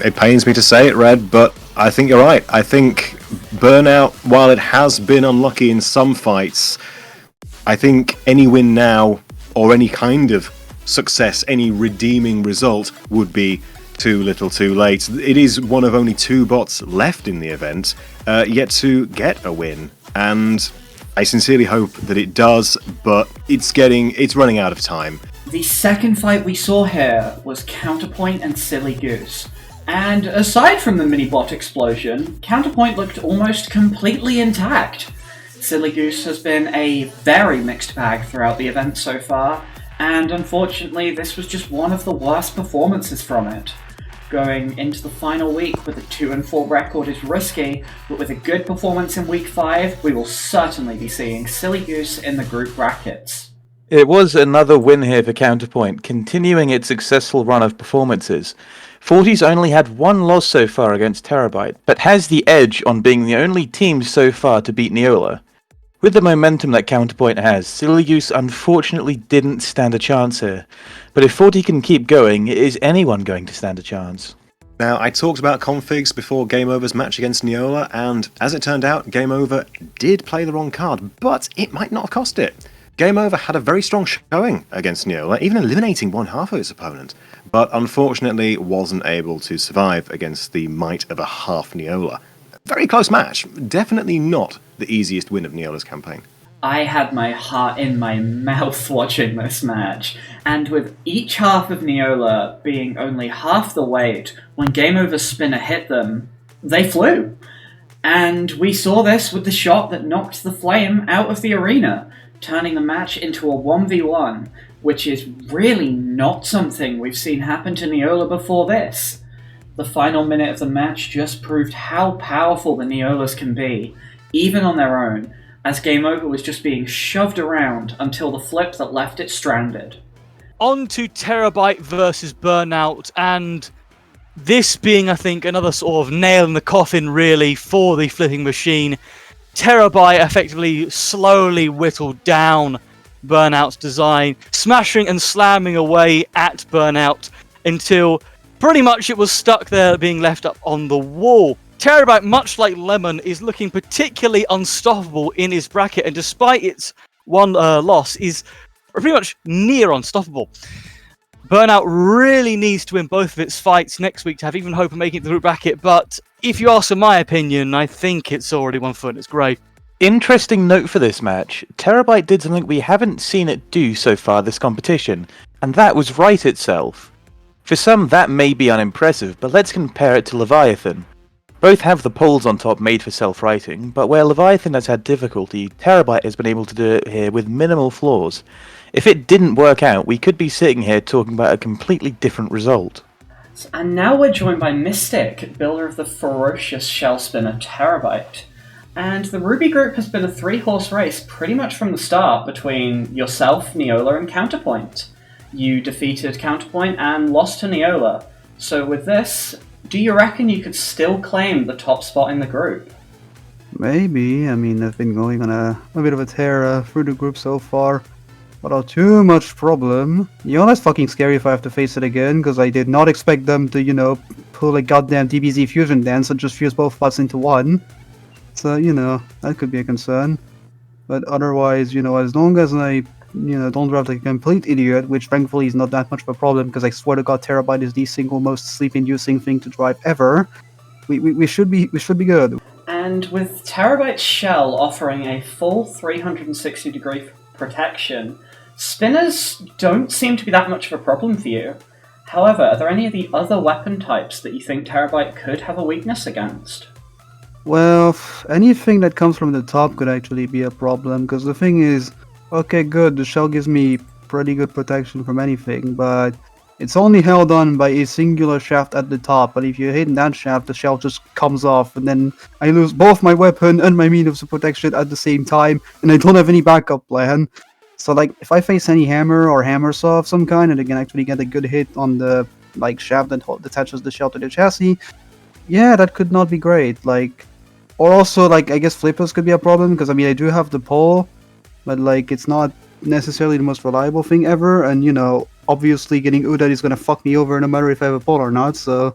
It pains me to say it, Red, but I think you're right. I think Burnout, while it has been unlucky in some fights, I think any win now, or any kind of success, any redeeming result, would be too little too late. It is one of only two bots left in the event yet to get a win, and I sincerely hope that it does, but it's running out of time. The second fight we saw here was Counterpoint and Silly Goose, and aside from the mini-bot explosion, Counterpoint looked almost completely intact. Silly Goose has been a very mixed bag throughout the event so far, and unfortunately this was just one of the worst performances from it. Going into the final week with a 2-4 record is risky, but with a good performance in week 5, we will certainly be seeing Silly Goose in the group brackets. It was another win here for Counterpoint, continuing its successful run of performances. 40's only had one loss so far against Terabyte, but has the edge on being the only team so far to beat Neola. With the momentum that Counterpoint has, Silly Goose unfortunately didn't stand a chance here. But if 40 can keep going, is anyone going to stand a chance? Now, I talked about configs before Game Over's match against Neola, and as it turned out, Game Over did play the wrong card, but it might not have cost it. Game Over had a very strong showing against Neola, even eliminating one half of its opponent, but unfortunately wasn't able to survive against the might of a half Neola. Very close match, definitely not the easiest win of Neola's campaign. I had my heart in my mouth watching this match, and with each half of Neola being only half the weight, when Game Over's spinner hit them, they flew. And we saw this with the shot that knocked the Flame out of the arena, turning the match into a 1v1, which is really not something we've seen happen to Neola before this. The final minute of the match just proved how powerful the Neolas can be, even on their own, as Game Over was just being shoved around until the flip that left it stranded. On to Terabyte versus Burnout, and this being, I think, another sort of nail in the coffin, really, for the flipping machine. Terabyte effectively slowly whittled down Burnout's design, smashing and slamming away at Burnout until pretty much it was stuck there, being left up on the wall. Terabyte, much like Lemon, is looking particularly unstoppable in his bracket, and despite its one loss, is pretty much near unstoppable. Burnout really needs to win both of its fights next week to have even hope of making it to the group bracket, but if you ask for my opinion, I think it's already one foot in its grave. Interesting note for this match, Terabyte did something we haven't seen it do so far this competition, and that was right itself. For some that may be unimpressive, but let's compare it to Leviathan. Both have the poles on top made for self-righting, but where Leviathan has had difficulty, Terabyte has been able to do it here with minimal flaws. If it didn't work out, we could be sitting here talking about a completely different result. And now we're joined by Mystic, builder of the ferocious shell spinner Terabyte. And the Ruby group has been a 3-horse race pretty much from the start between yourself, Neola, and Counterpoint. You defeated Counterpoint and lost to Neola. So with this, do you reckon you could still claim the top spot in the group? Maybe. I mean, they've been going on a bit of a tear through the group so far. Without too much problem. Neola's fucking scary if I have to face it again, because I did not expect them to, pull a goddamn DBZ fusion dance and just fuse both spots into one. So, that could be a concern. But otherwise, as long as I, don't drive like a complete idiot, which thankfully is not that much of a problem, because I swear to god Terabyte is the single most sleep-inducing thing to drive ever, we should be good. And with Terabyte's shell offering a full 360-degree protection, spinners don't seem to be that much of a problem for you. However, are there any of the other weapon types that you think Terabyte could have a weakness against? Well, anything that comes from the top could actually be a problem, because the thing is, okay, good, the shell gives me pretty good protection from anything, but it's only held on by a singular shaft at the top, but if you hit that shaft, the shell just comes off, and then I lose both my weapon and my means of protection at the same time, and I don't have any backup plan. So, if I face any hammer or hammer saw of some kind, and I can actually get a good hit on the, shaft that attaches the shell to the chassis, yeah, that could not be great. Or also, I guess flippers could be a problem, because, I do have the pole, but, it's not necessarily the most reliable thing ever, and, obviously getting Udad is gonna fuck me over no matter if I have a pole or not, so...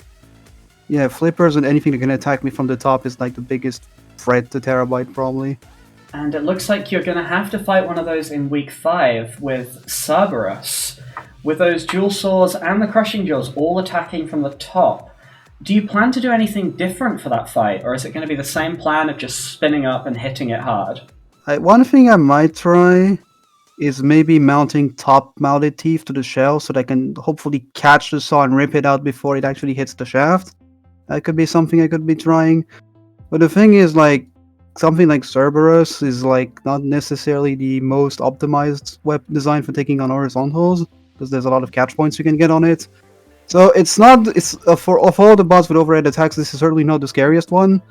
Yeah, flippers and anything that can attack me from the top is, the biggest threat to Terabyte, probably. And it looks like you're gonna have to fight one of those in week 5 with Cerberus, with those dual saws and the crushing jaws all attacking from the top. Do you plan to do anything different for that fight, or is it going to be the same plan of just spinning up and hitting it hard? One thing I might try is maybe mounting top-mounted teeth to the shell so that I can hopefully catch the saw and rip it out before it actually hits the shaft. That could be something I could be trying. But the thing is, something like Cerberus is like not necessarily the most optimized web design for taking on horizontals, because there's a lot of catch points you can get on it. So it's not, it's for of all the bots with overhead attacks, this is certainly not the scariest one.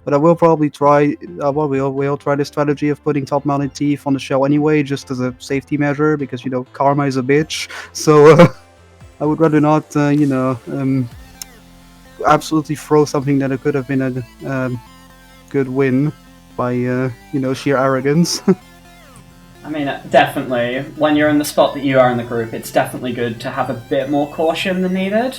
But I will probably try, we'll try the strategy of putting top-mounted teeth on the shell anyway, just as a safety measure, because, you know, karma is a bitch. So I would rather not, absolutely throw something that it could have been a good win by, sheer arrogance. I mean, definitely, when you're in the spot that you are in the group, it's definitely good to have a bit more caution than needed.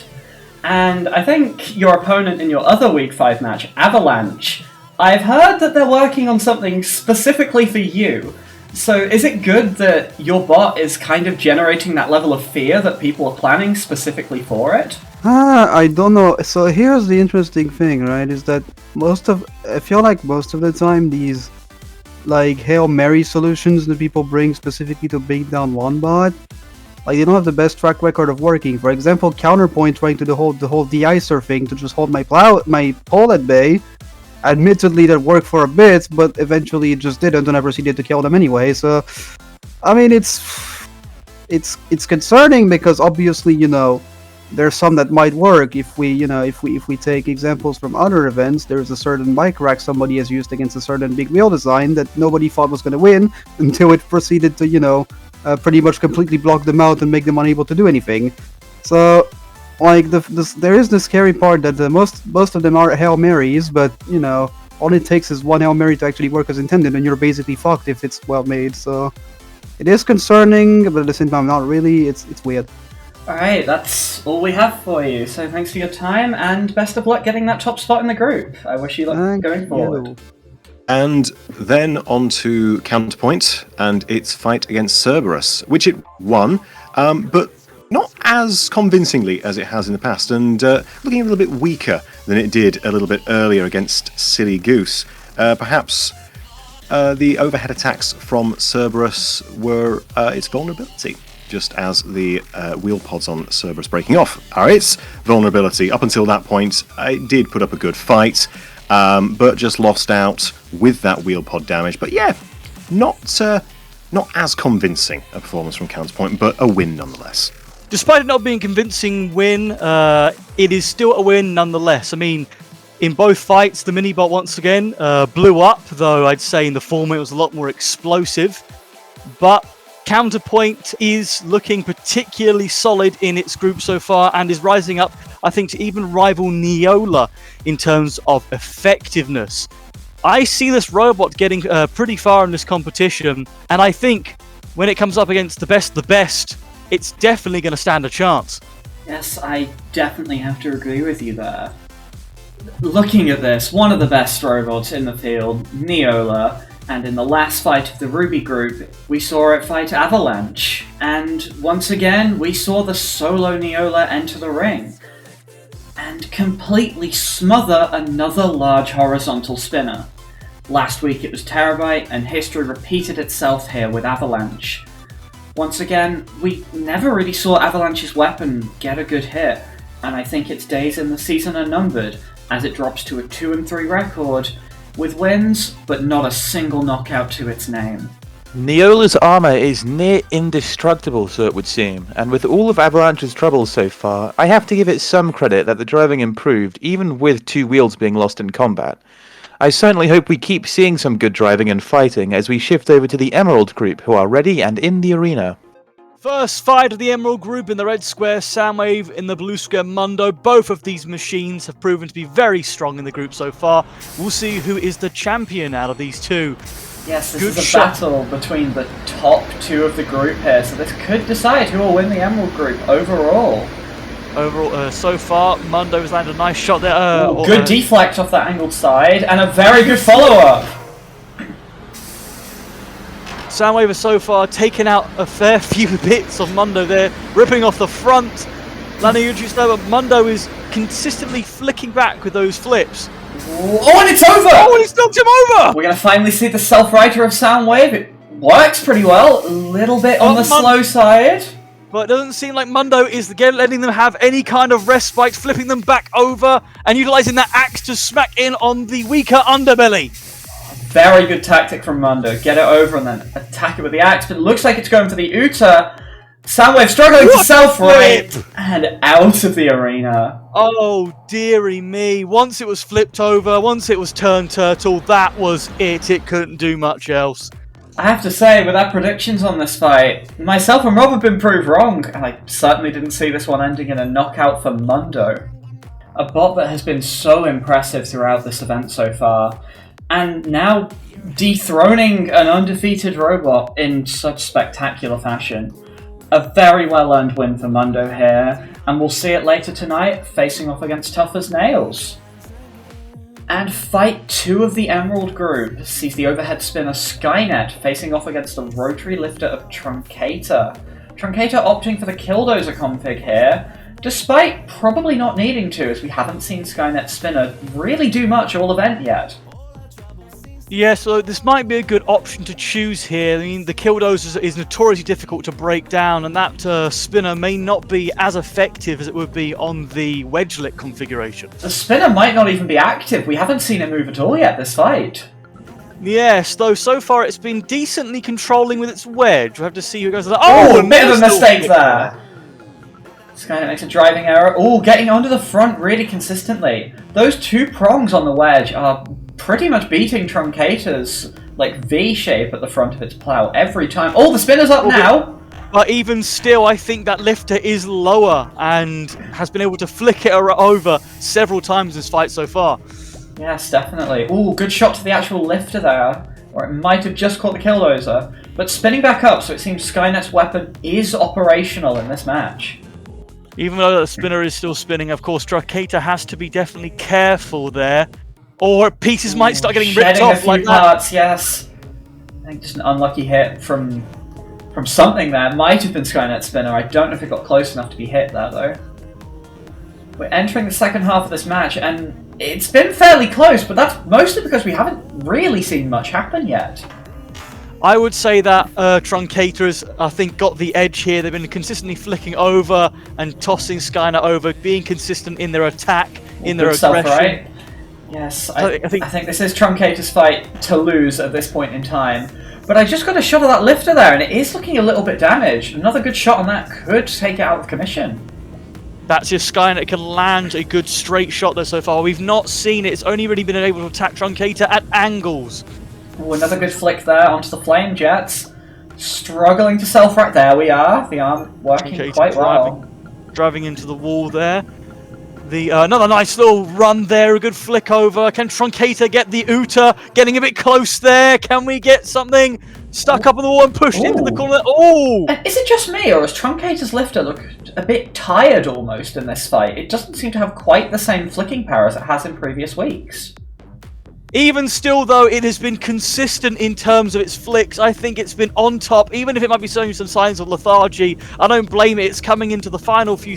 And I think your opponent in your other Week 5 match, Avalanche, I've heard that they're working on something specifically for you. So is it good that your bot is kind of generating that level of fear that people are planning specifically for it? I don't know. So here's the interesting thing, right, is that I feel like most of the time these like Hail Mary solutions that people bring specifically to bring down one bot, like they don't have the best track record of working. For example, Counterpoint trying to do the whole de-icer thing to just hold my pole at bay. Admittedly, that worked for a bit, but eventually it just didn't, and I proceeded to kill them anyway. So, I mean, it's concerning because obviously, you know, there's some that might work. If we take examples from other events, there's a certain bike rack somebody has used against a certain big wheel design that nobody thought was going to win until it proceeded to, pretty much completely block them out and make them unable to do anything. So, like, there is the scary part that most of them are Hail Marys, but, you know, all it takes is one Hail Mary to actually work as intended, and you're basically fucked if it's well made. So, it is concerning, but at the same time, not really. It's weird. Alright, that's all we have for you. So thanks for your time, and best of luck getting that top spot in the group. I wish you luck going forward. And then on to Counterpoint and its fight against Cerberus, which it won, but not as convincingly as it has in the past, and looking a little bit weaker than it did a little bit earlier against Silly Goose. Perhaps the overhead attacks from Cerberus were its vulnerability, just as the wheel pods on Cerberus breaking off are its vulnerability. Up until that point, it did put up a good fight, but just lost out with that wheel pod damage. But yeah, not as convincing a performance from Counterpoint, but a win nonetheless. Despite it not being a convincing win, it is still a win nonetheless. I mean, in both fights, the mini-bot once again blew up, though I'd say in the former it was a lot more explosive. But Counterpoint is looking particularly solid in its group so far and is rising up, I think, to even rival Neola in terms of effectiveness. I see this robot getting pretty far in this competition, and I think when it comes up against the best, it's definitely going to stand a chance. Yes, I definitely have to agree with you there. Looking at this, one of the best robots in the field, Neola, and in the last fight of the Ruby group, we saw it fight Avalanche. And once again, we saw the solo Neola enter the ring and completely smother another large horizontal spinner. Last week it was Terabyte, and history repeated itself here with Avalanche. Once again, we never really saw Avalanche's weapon get a good hit, and I think its days in the season are numbered as it drops to a 2-3 record, with wins, but not a single knockout to its name. Neola's armor is near indestructible, so it would seem, and with all of Avalanche's troubles so far, I have to give it some credit that the driving improved even with 2 wheels being lost in combat. I certainly hope we keep seeing some good driving and fighting as we shift over to the Emerald group, who are ready and in the arena. First fight of the Emerald group in the red square, Soundwave in the blue square, Mundo. Both of these machines have proven to be very strong in the group so far. We'll see who is the champion out of these two. Yes, this is a battle between the top 2 of the group here, so this could decide who will win the Emerald group overall. So far, Mundo has landed a nice shot there. Good deflect off that angled side, and a very good follow-up. Soundwave has so far taken out a fair few bits of Mundo there, ripping off the front. Landing injuries though, but Mundo is consistently flicking back with those flips. Oh, and it's over! Oh, and he's knocked him over! We're going to finally see the self-righter of Soundwave. It works pretty well, a little bit on the slow side. But it doesn't seem like Mundo is letting them have any kind of respite, flipping them back over and utilising that axe to smack in on the weaker underbelly. Very good tactic from Mundo. Get it over and then attack it with the axe, but it looks like it's going for the Uta. Soundwave struggling to self-right and out of the arena. Oh, dearie me. Once it was flipped over, once it was turned turtle, that was it. It couldn't do much else. I have to say, with our predictions on this fight, myself and Rob have been proved wrong, and I certainly didn't see this one ending in a knockout for Mundo. A bot that has been so impressive throughout this event so far, and now dethroning an undefeated robot in such spectacular fashion. A very well-earned win for Mundo here, and we'll see it later tonight, facing off against Tough as Nails. And fight 2 of the Emerald group sees the overhead spinner Skynet facing off against the rotary lifter of Truncator. Truncator opting for the Killdozer config here, despite probably not needing to, as we haven't seen Skynet spinner really do much all event yet. Yeah, so this might be a good option to choose here. I mean, the Killdozer is notoriously difficult to break down, and that spinner may not be as effective as it would be on the Wedgelet configuration. The spinner might not even be active. We haven't seen it move at all yet this fight. Yes, though so far it's been decently controlling with its wedge. We'll have to see who goes. Oh, a bit of a mistake there. Skynet makes a driving error. Oh, getting onto the front really consistently. Those 2 prongs on the wedge are pretty much beating Truncator's like V shape at the front of its plow every time. Oh, the spinner's up now! But even still, I think that lifter is lower and has been able to flick it over several times in this fight so far. Yes, definitely. Oh, good shot to the actual lifter there. Or it might have just caught the Killdozer. But spinning back up, so it seems Skynet's weapon is operational in this match. Even though the spinner is still spinning, of course, Truncator has to be definitely careful there. Or pieces might start getting ripped off like parts, that. Yes. I think just an unlucky hit from something there. Might have been Skynet spinner. I don't know if it got close enough to be hit there, though. We're entering the second half of this match, and it's been fairly close, but that's mostly because we haven't really seen much happen yet. I would say that Truncator has, I think, got the edge here. They've been consistently flicking over and tossing Skynet over, being consistent in their attack, in their aggression. Right? Yes, I think this is Truncator's fight to lose at this point in time. But I just got a shot of that lifter there, and it is looking a little bit damaged. Another good shot on that could take it out of commission. That's if Skynet can land a good straight shot there so far. We've not seen it. It's only really been able to attack Truncator at angles. Ooh, another good flick there onto the flame jets. Struggling to self-right. There we are. The arm working Truncator quite well. Driving into the wall there. Another nice little run there, a good flick over. Can Truncator get the Uta? Getting a bit close there. Can we get something stuck up on the wall and pushed into the corner? Oh! Is it just me, or has Truncator's lifter looked a bit tired almost in this fight? It doesn't seem to have quite the same flicking power as it has in previous weeks. Even still, though, it has been consistent in terms of its flicks. I think it's been on top, even if it might be showing some signs of lethargy. I don't blame it. It's coming into the final few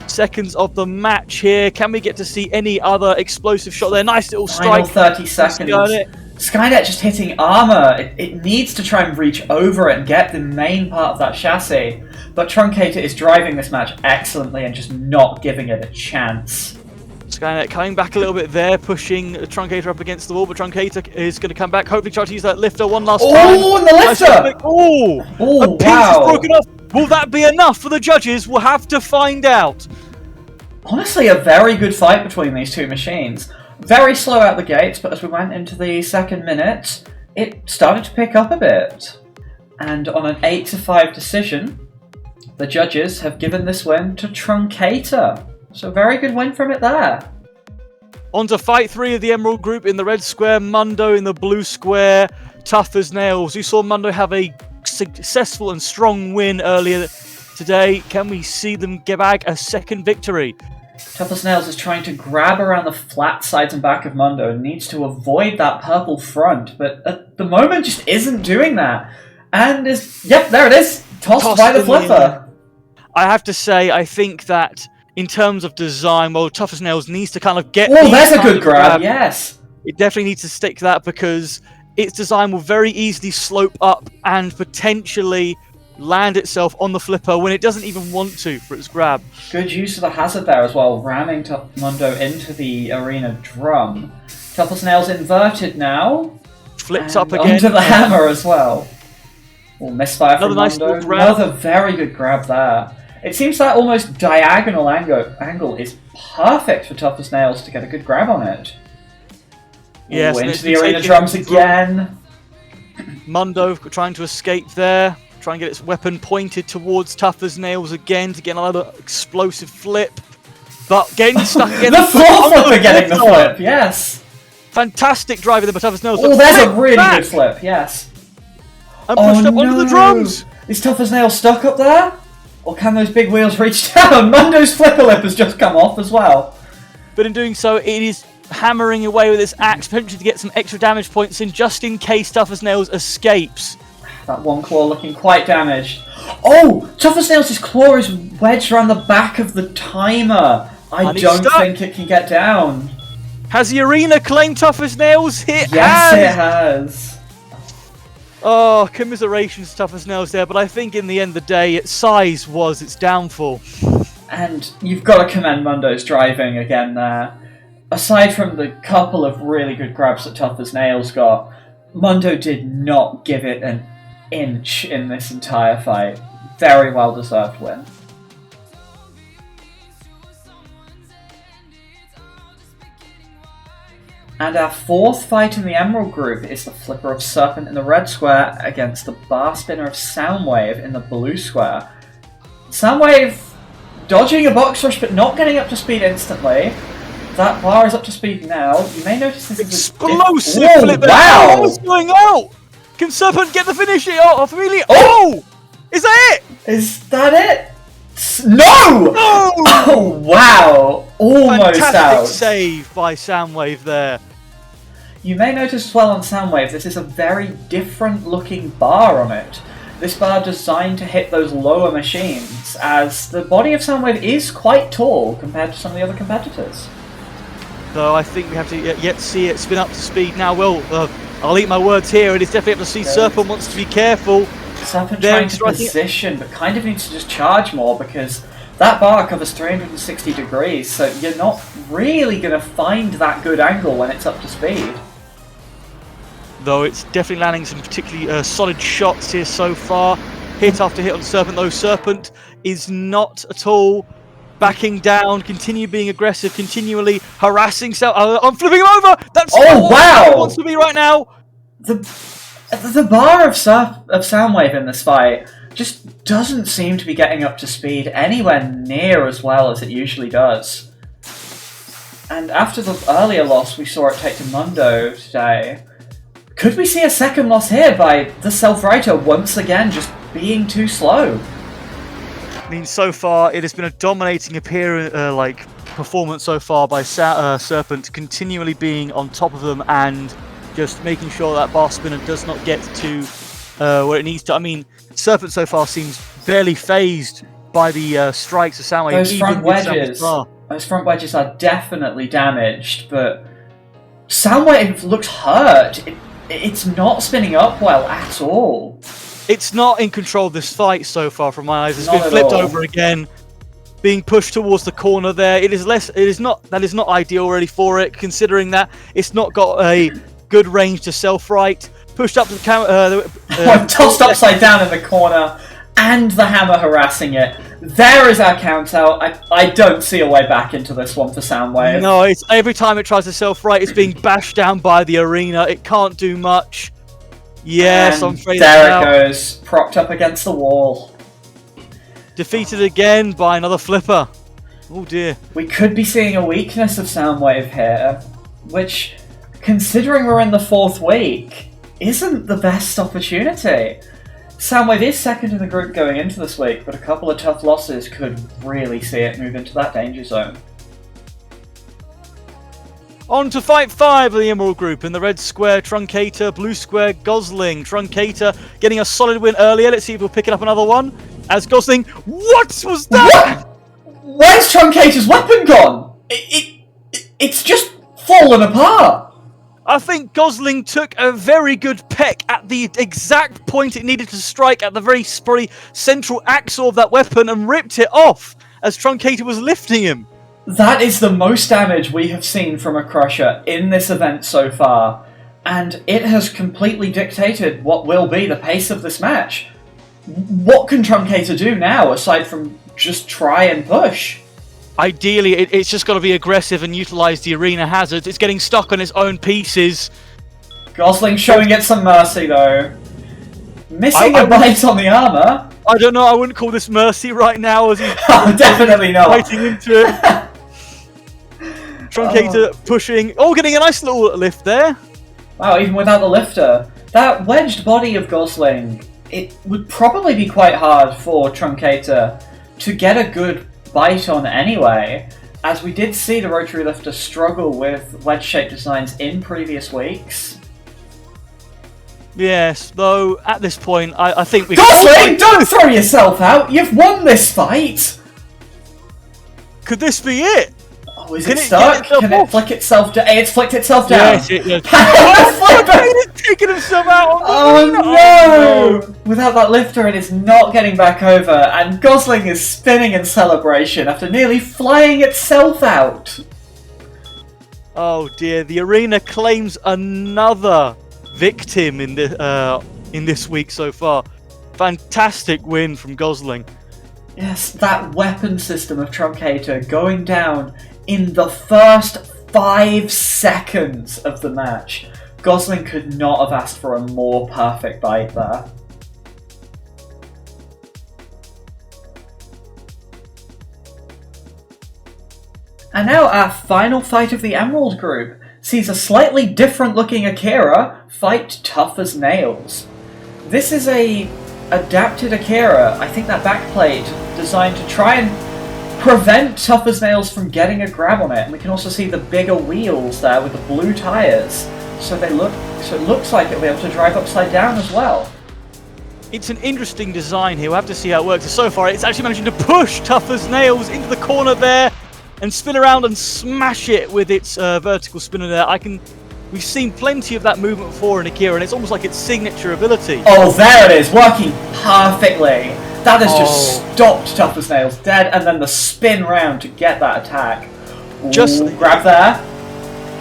seconds of the match here. Can we get to see any other explosive shot there? Nice little strike. Final 30 seconds. Skynet just hitting armor. It needs to try and reach over it and get the main part of that chassis. But Truncator is driving this match excellently and just not giving it a chance. Skynet coming back a little bit there, pushing Truncator up against the wall, but Truncator is going to come back, hopefully try to use that lifter one last time. Oh, and the lifter! Oh, a piece is broken off. Will that be enough for the judges? We'll have to find out. Honestly, a very good fight between these two machines. Very slow out the gates, but as we went into the second minute, it started to pick up a bit. And on an 8-5 decision, the judges have given this win to Truncator. So very good win from it there. On to fight 3 of the Emerald Group in the red square, Mundo in the blue square, Tough as Nails. We saw Mundo have a successful and strong win earlier today. Can we see them get back a second victory? Tough as Nails is trying to grab around the flat sides and back of Mundo and needs to avoid that purple front, but at the moment just isn't doing that. And yep, there it is, tossed by the flipper. I have to say, I think that in terms of design, well, Tough as Nails needs to kind of get... Oh, there's a good grab, yes! It definitely needs to stick to that because its design will very easily slope up and potentially land itself on the flipper when it doesn't even want to for its grab. Good use of the hazard there as well, ramming Mundo into the arena drum. Tougher Nails inverted now. Flipped And up again. onto the hammer as well. Well, misfire from Another nice Mondo. little grab. Another very good grab there. It seems that almost diagonal angle is perfect for Tougher Nails to get a good grab on it. Yes, Ooh, and into it's the been arena taken drums into again. Mundo trying to escape there. Try and get its weapon pointed towards Tough as Nails again to get another explosive flip. But getting stuck again. The floor flipper getting the flipper. flip, yes. Fantastic drive there by Tough as Nails. Oh, but there's a flip really back good flip, yes. And pushed up onto the drums. Is Tough as Nails stuck up there? Or can those big wheels reach down? Mundo's flipper lip has just come off as well. But in doing so, it is hammering away with its axe, potentially to get some extra damage points in just in case Tough as Nails escapes. That one claw looking quite damaged. Oh! Tough as Nails' claw is wedged around the back of the timer. I And he's don't stuck. think it can get down. Has the arena claimed Tough as Nails? It Yes, has! it has. Oh, commiserations to Tough as Nails there, but I think in the end of the day, its size was its downfall. And you've got to commend Mundo's driving again there. Aside from the couple of really good grabs that Tough as Nails got, Mundo did not give it an inch in this entire fight. Very well deserved win. And our fourth fight in the Emerald group is the Flipper of Serpent in the red square against the Bar Spinner of Soundwave in the blue square. Soundwave dodging a box rush but not getting up to speed instantly. That bar is up to speed now. You may notice this is Explosive Whoa, flip there. wow! What's going on? Can Serpent get the finish off? Really? Oh! Is that it? Is that it? No! No! Oh, wow! Almost Fantastic out. save by Soundwave there. You may notice as well on Soundwave, this is a very different looking bar on it. This bar designed to hit those lower machines, as the body of Soundwave is quite tall compared to some of the other competitors. Though I think we have to yet see it spin up to speed now. Well, I'll eat my words here. It is definitely up to see. Serpent wants to be careful. Serpent They're trying to striking- position, but kind of needs to just charge more because that bar covers 360 degrees, so you're not really going to find that good angle when it's up to speed. Though it's definitely landing some particularly solid shots here so far. Hit after hit on Serpent, though Serpent is not at all backing down, continue being aggressive, continually harassing I'm flipping him over! That's Oh, what wow! Serpent wants to be right now! The bar of Soundwave in this fight just doesn't seem to be getting up to speed anywhere near as well as it usually does. And after the earlier loss we saw it take to Mundo today, could we see a second loss here by the Self-Writer once again just being too slow? I mean, so far it has been a dominating performance so far by Serpent, continually being on top of them and just making sure that bar spinner does not get to where it needs to. I mean, Serpent so far seems barely phased by the strikes of Soundwave. Those even front with Soundwave's wedges, bar. those front wedges are definitely damaged, but Soundwave looks hurt. It's not spinning up well at all. It's not in control of this fight so far from my eyes. It's Not been at flipped all. over again, being pushed towards the corner there. That is not ideal really for it, considering that it's not got a good range to self-right. Pushed up to the camera. Tossed upside down in the corner, and the hammer harassing it. There is our count out. I don't see a way back into this one for Soundwave. No, it's every time it tries to self-right, it's being bashed down by the arena. It can't do much. Yes, And I'm afraid there that's it out. goes, propped up against the wall. Defeated again by another flipper. Oh dear. We could be seeing a weakness of Soundwave here, which, considering we're in the fourth week, isn't the best opportunity. Soundwave is second in the group going into this week, but a couple of tough losses could really see it move into that danger zone. On to fight 5 of the Emerald Group in the red square, Truncator, blue square, Gosling. Truncator getting a solid win earlier. Let's see if we'll pick it up another one. As Gosling, what was that? What? Where's Truncator's weapon gone? It's just fallen apart. I think Gosling took a very good peck at the exact point it needed to strike at the very probably central axle of that weapon and ripped it off as Truncator was lifting him. That is the most damage we have seen from a Crusher in this event so far, and it has completely dictated what will be the pace of this match. What can Truncator do now, aside from just try and push? Ideally, it's just got to be aggressive and utilise the arena hazards. It's getting stuck on its own pieces. Gosling showing it some mercy, though. Missing a bite on the armour. I don't know, I wouldn't call this mercy right now as he's Definitely not. fighting into it. Truncator pushing. Oh, getting a nice little lift there. Wow, even without the lifter. That wedged body of Gosling, it would probably be quite hard for Truncator to get a good bite on anyway, as we did see the rotary lifter struggle with wedge-shaped designs in previous weeks. Yes, though at this point, I think we. Gosling, don't throw yourself out! You've won this fight! Could this be it? Oh, is Can it it stuck? get itself Can off? it flick itself down? It's flicked itself down! Yes, it is. Flip it! He's taking himself out on the Oh arena. no! Without that lifter, it is not getting back over, and Gosling is spinning in celebration after nearly flying itself out. Oh dear, the arena claims another victim in this week so far. Fantastic win from Gosling. Yes, that weapon system of Truncator going down in the first 5 seconds of the match. Gosling could not have asked for a more perfect bite there. And now our final fight of the Emerald group sees a slightly different looking Akira fight Tough as Nails. This is a adapted Akira, I think that backplate, designed to try and prevent Tough as Nails from getting a grab on it. And we can also see the bigger wheels there with the blue tyres, so it looks like it'll be able to drive upside down as well. It's an interesting design here. We'll have to see how it works. So far, it's actually managing to push Tough as Nails into the corner there and spin around and smash it with its vertical spinner there. We've seen plenty of that movement before in Akira, and it's almost like its signature ability. Oh, there it is, working perfectly. That has just stopped Tough as Nails dead, and then the spin round to get that attack. Ooh, grab there.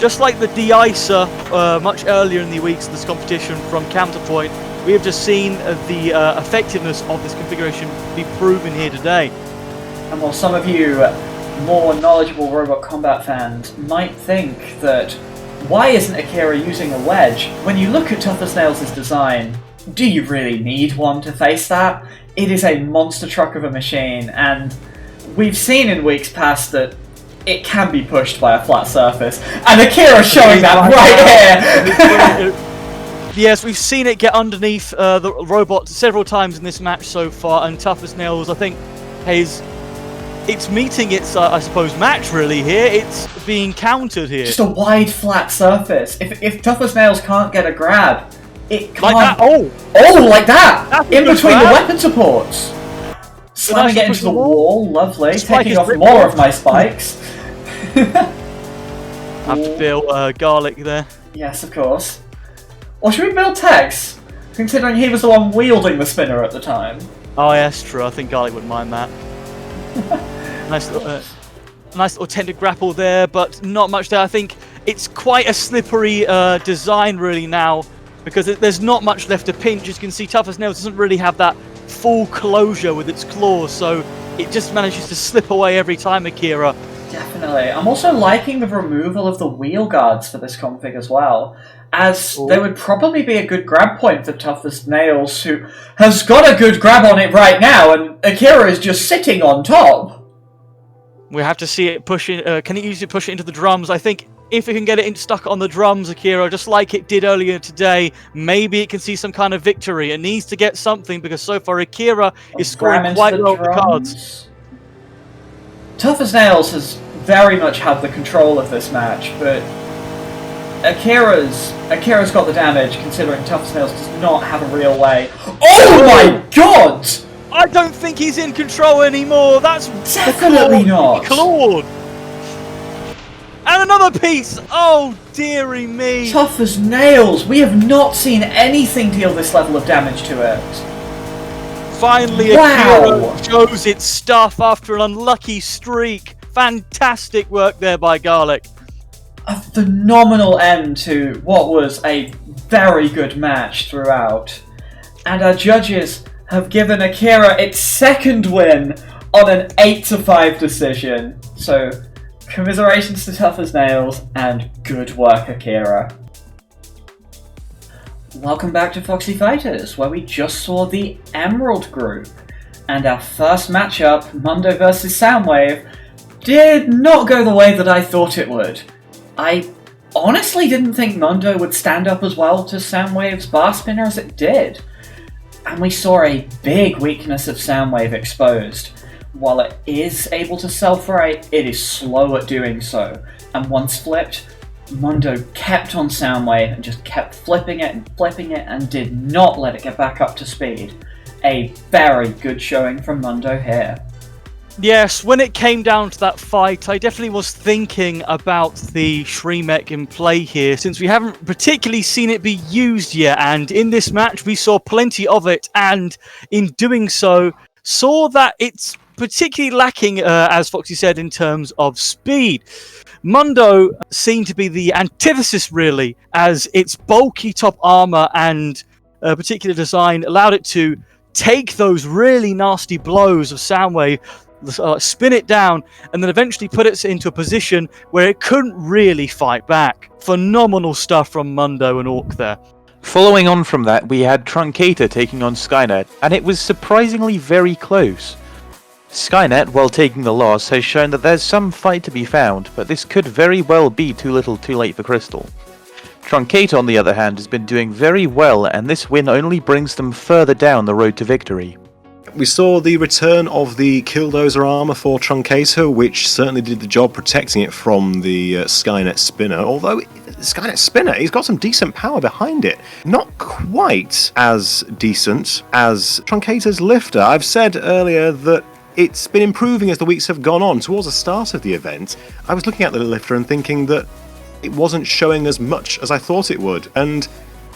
Just like the de-icer much earlier in the weeks of this competition from Counterpoint, we have just seen the effectiveness of this configuration be proven here today. And while some of you more knowledgeable Robot Combat fans might think that why isn't Akira using a wedge? When you look at Tough as Nails' design, do you really need one to face that? It is a monster truck of a machine, and we've seen in weeks past that it can be pushed by a flat surface, and Akira's showing that right here! Yes, we've seen it get underneath the robot several times in this match so far, and Tough as Nails, I think, it's meeting its, I suppose, match really here. It's being countered here. Just a wide, flat surface. If Tough as Nails can't get a grab, it can't... Like that? Oh! Oh, like that! That's In a good between the grab. weapon supports! Slamming it into the wall, lovely. Spike Taking is off ripped more off. of my spikes. I have to feel garlic there. Yes, of course. Or should we build Tex? Considering he was the one wielding the spinner at the time. Oh, yeah, that's true. I think garlic wouldn't mind that. Nice little tender grapple there, but not much there. I think it's quite a slippery design really now, because there's not much left to pinch. As you can see, Tough as Nails doesn't really have that full closure with its claws, so it just manages to slip away every time, Akira. Definitely. I'm also liking the removal of the wheel guards for this config as well, as they would probably be a good grab point for Tough as Nails, who has got a good grab on it right now, and Akira is just sitting on top. We have to see it push it. Can it usually push it into the drums? I think if it can get it stuck on the drums, Akira, just like it did earlier today, maybe it can see some kind of victory. It needs to get something, because so far Akira is scoring quite well with the cards. Tough as Nails has very much had the control of this match, but Akira's got the damage, considering Tough as Nails does not have a real way. Oh my god! I don't think he's in control anymore. That's definitely not. Clawed. And another piece. Oh dearie me. Tough as Nails. We have not seen anything deal this level of damage to it. Finally, Akira shows its stuff after an unlucky streak. Fantastic work there by Garlic. A phenomenal end to what was a very good match throughout. And our judges have given Akira its second win on an 8-5 decision. So, commiserations to Tough as Nails, and good work, Akira. Welcome back to Foxii Fighters, where we just saw the Emerald group. And our first matchup, Mundo vs Soundwave, did not go the way that I thought it would. I honestly didn't think Mundo would stand up as well to Soundwave's bar spinner as it did. And we saw a big weakness of Soundwave exposed. While it is able to self-right, it is slow at doing so. And once flipped, Mundo kept on Soundwave and just kept flipping it and did not let it get back up to speed. A very good showing from Mundo here. Yes, when it came down to that fight, I definitely was thinking about the Shremek in play here, since we haven't particularly seen it be used yet, and in this match we saw plenty of it, and in doing so, saw that it's particularly lacking, as Foxii said, in terms of speed. Mundo seemed to be the antithesis, really, as its bulky top armor and particular design allowed it to take those really nasty blows of Soundwave, spin it down, and then eventually put it into a position where it couldn't really fight back. Phenomenal stuff from Mundo and Orc there. Following on from that, we had Truncator taking on Skynet, and it was surprisingly very close. Skynet, while taking the loss, has shown that there's some fight to be found, but this could very well be too little too late for Crystal. Truncator, on the other hand, has been doing very well, and this win only brings them further down the road to victory. We saw the return of the Killdozer armor for Truncator, which certainly did the job protecting it from the Skynet Spinner, although the Skynet Spinner, he's got some decent power behind it. Not quite as decent as Truncator's Lifter. I've said earlier that it's been improving as the weeks have gone on. Towards the start of the event, I was looking at the Lifter and thinking that it wasn't showing as much as I thought it would, and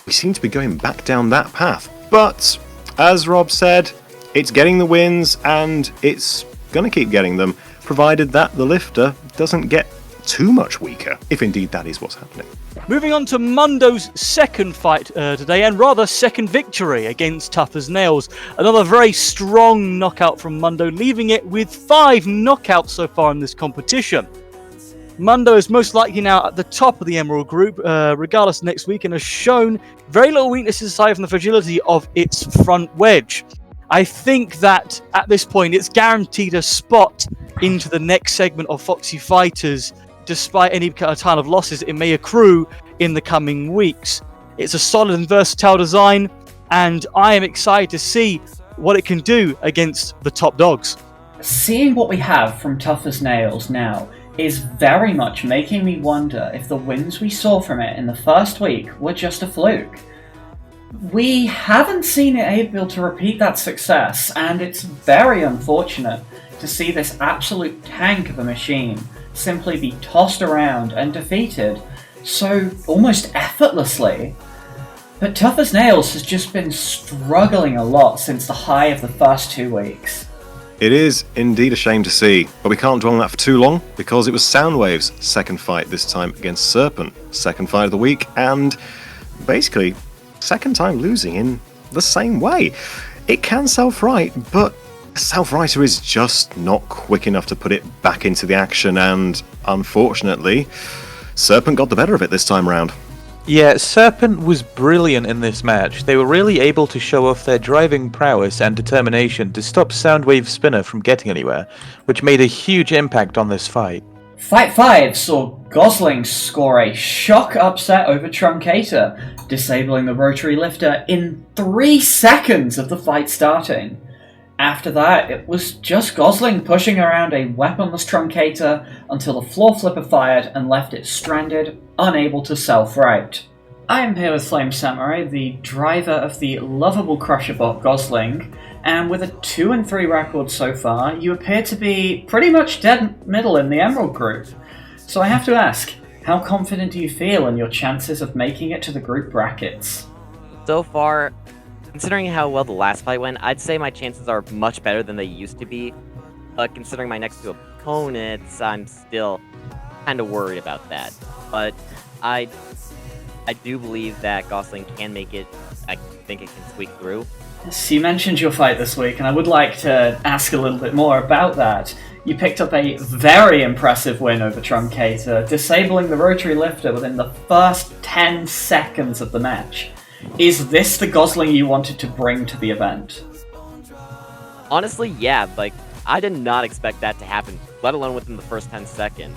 we seem to be going back down that path. But, as Rob said, it's getting the wins, and it's going to keep getting them, provided that the Lifter doesn't get too much weaker, if indeed that is what's happening. Moving on to Mundo's second fight today, and rather second victory against Tough as Nails. Another very strong knockout from Mundo, leaving it with 5 knockouts so far in this competition. Mundo is most likely now at the top of the Emerald group, regardless next week, and has shown very little weaknesses aside from the fragility of its front wedge. I think that at this point it's guaranteed a spot into the next segment of Foxii Fighters, despite any kind of losses it may accrue in the coming weeks. It's a solid and versatile design, and I am excited to see what it can do against the top dogs. Seeing what we have from Tough as Nails now is very much making me wonder if the wins we saw from it in the first week were just a fluke. We haven't seen it able to repeat that success, and it's very unfortunate to see this absolute tank of a machine simply be tossed around and defeated so almost effortlessly. But Tough as Nails has just been struggling a lot since the high of the first 2 weeks. It is indeed a shame to see, but we can't dwell on that for too long, because it was Soundwave's second fight this time against Serpent, second fight of the week, and basically second time losing in the same way. It can self-right, but a self-righter is just not quick enough to put it back into the action, and unfortunately, Serpent got the better of it this time around. Yeah, Serpent was brilliant in this match. They were really able to show off their driving prowess and determination to stop Soundwave's spinner from getting anywhere, which made a huge impact on this fight. Fight 5 saw Gosling score a shock upset over Truncator, disabling the rotary lifter in 3 seconds of the fight starting. After that, it was just Gosling pushing around a weaponless Truncator until the floor flipper fired and left it stranded, unable to self-right. I am here with Flame Samurai, the driver of the lovable Crusher bot Gosling, and with a 2 and 3 record so far, you appear to be pretty much dead middle in the Emerald group. So I have to ask, how confident do you feel in your chances of making it to the group brackets? So far, considering how well the last fight went, I'd say my chances are much better than they used to be. But considering my next two opponents, I'm still kind of worried about that. But I do believe that Gosling can make it. I think it can squeak through. So you mentioned your fight this week, and I would like to ask a little bit more about that. You picked up a very impressive win over Truncator, disabling the rotary lifter within the first 10 seconds of the match. Is this the Gosling you wanted to bring to the event? Honestly, yeah, like, I did not expect that to happen, let alone within the first 10 seconds.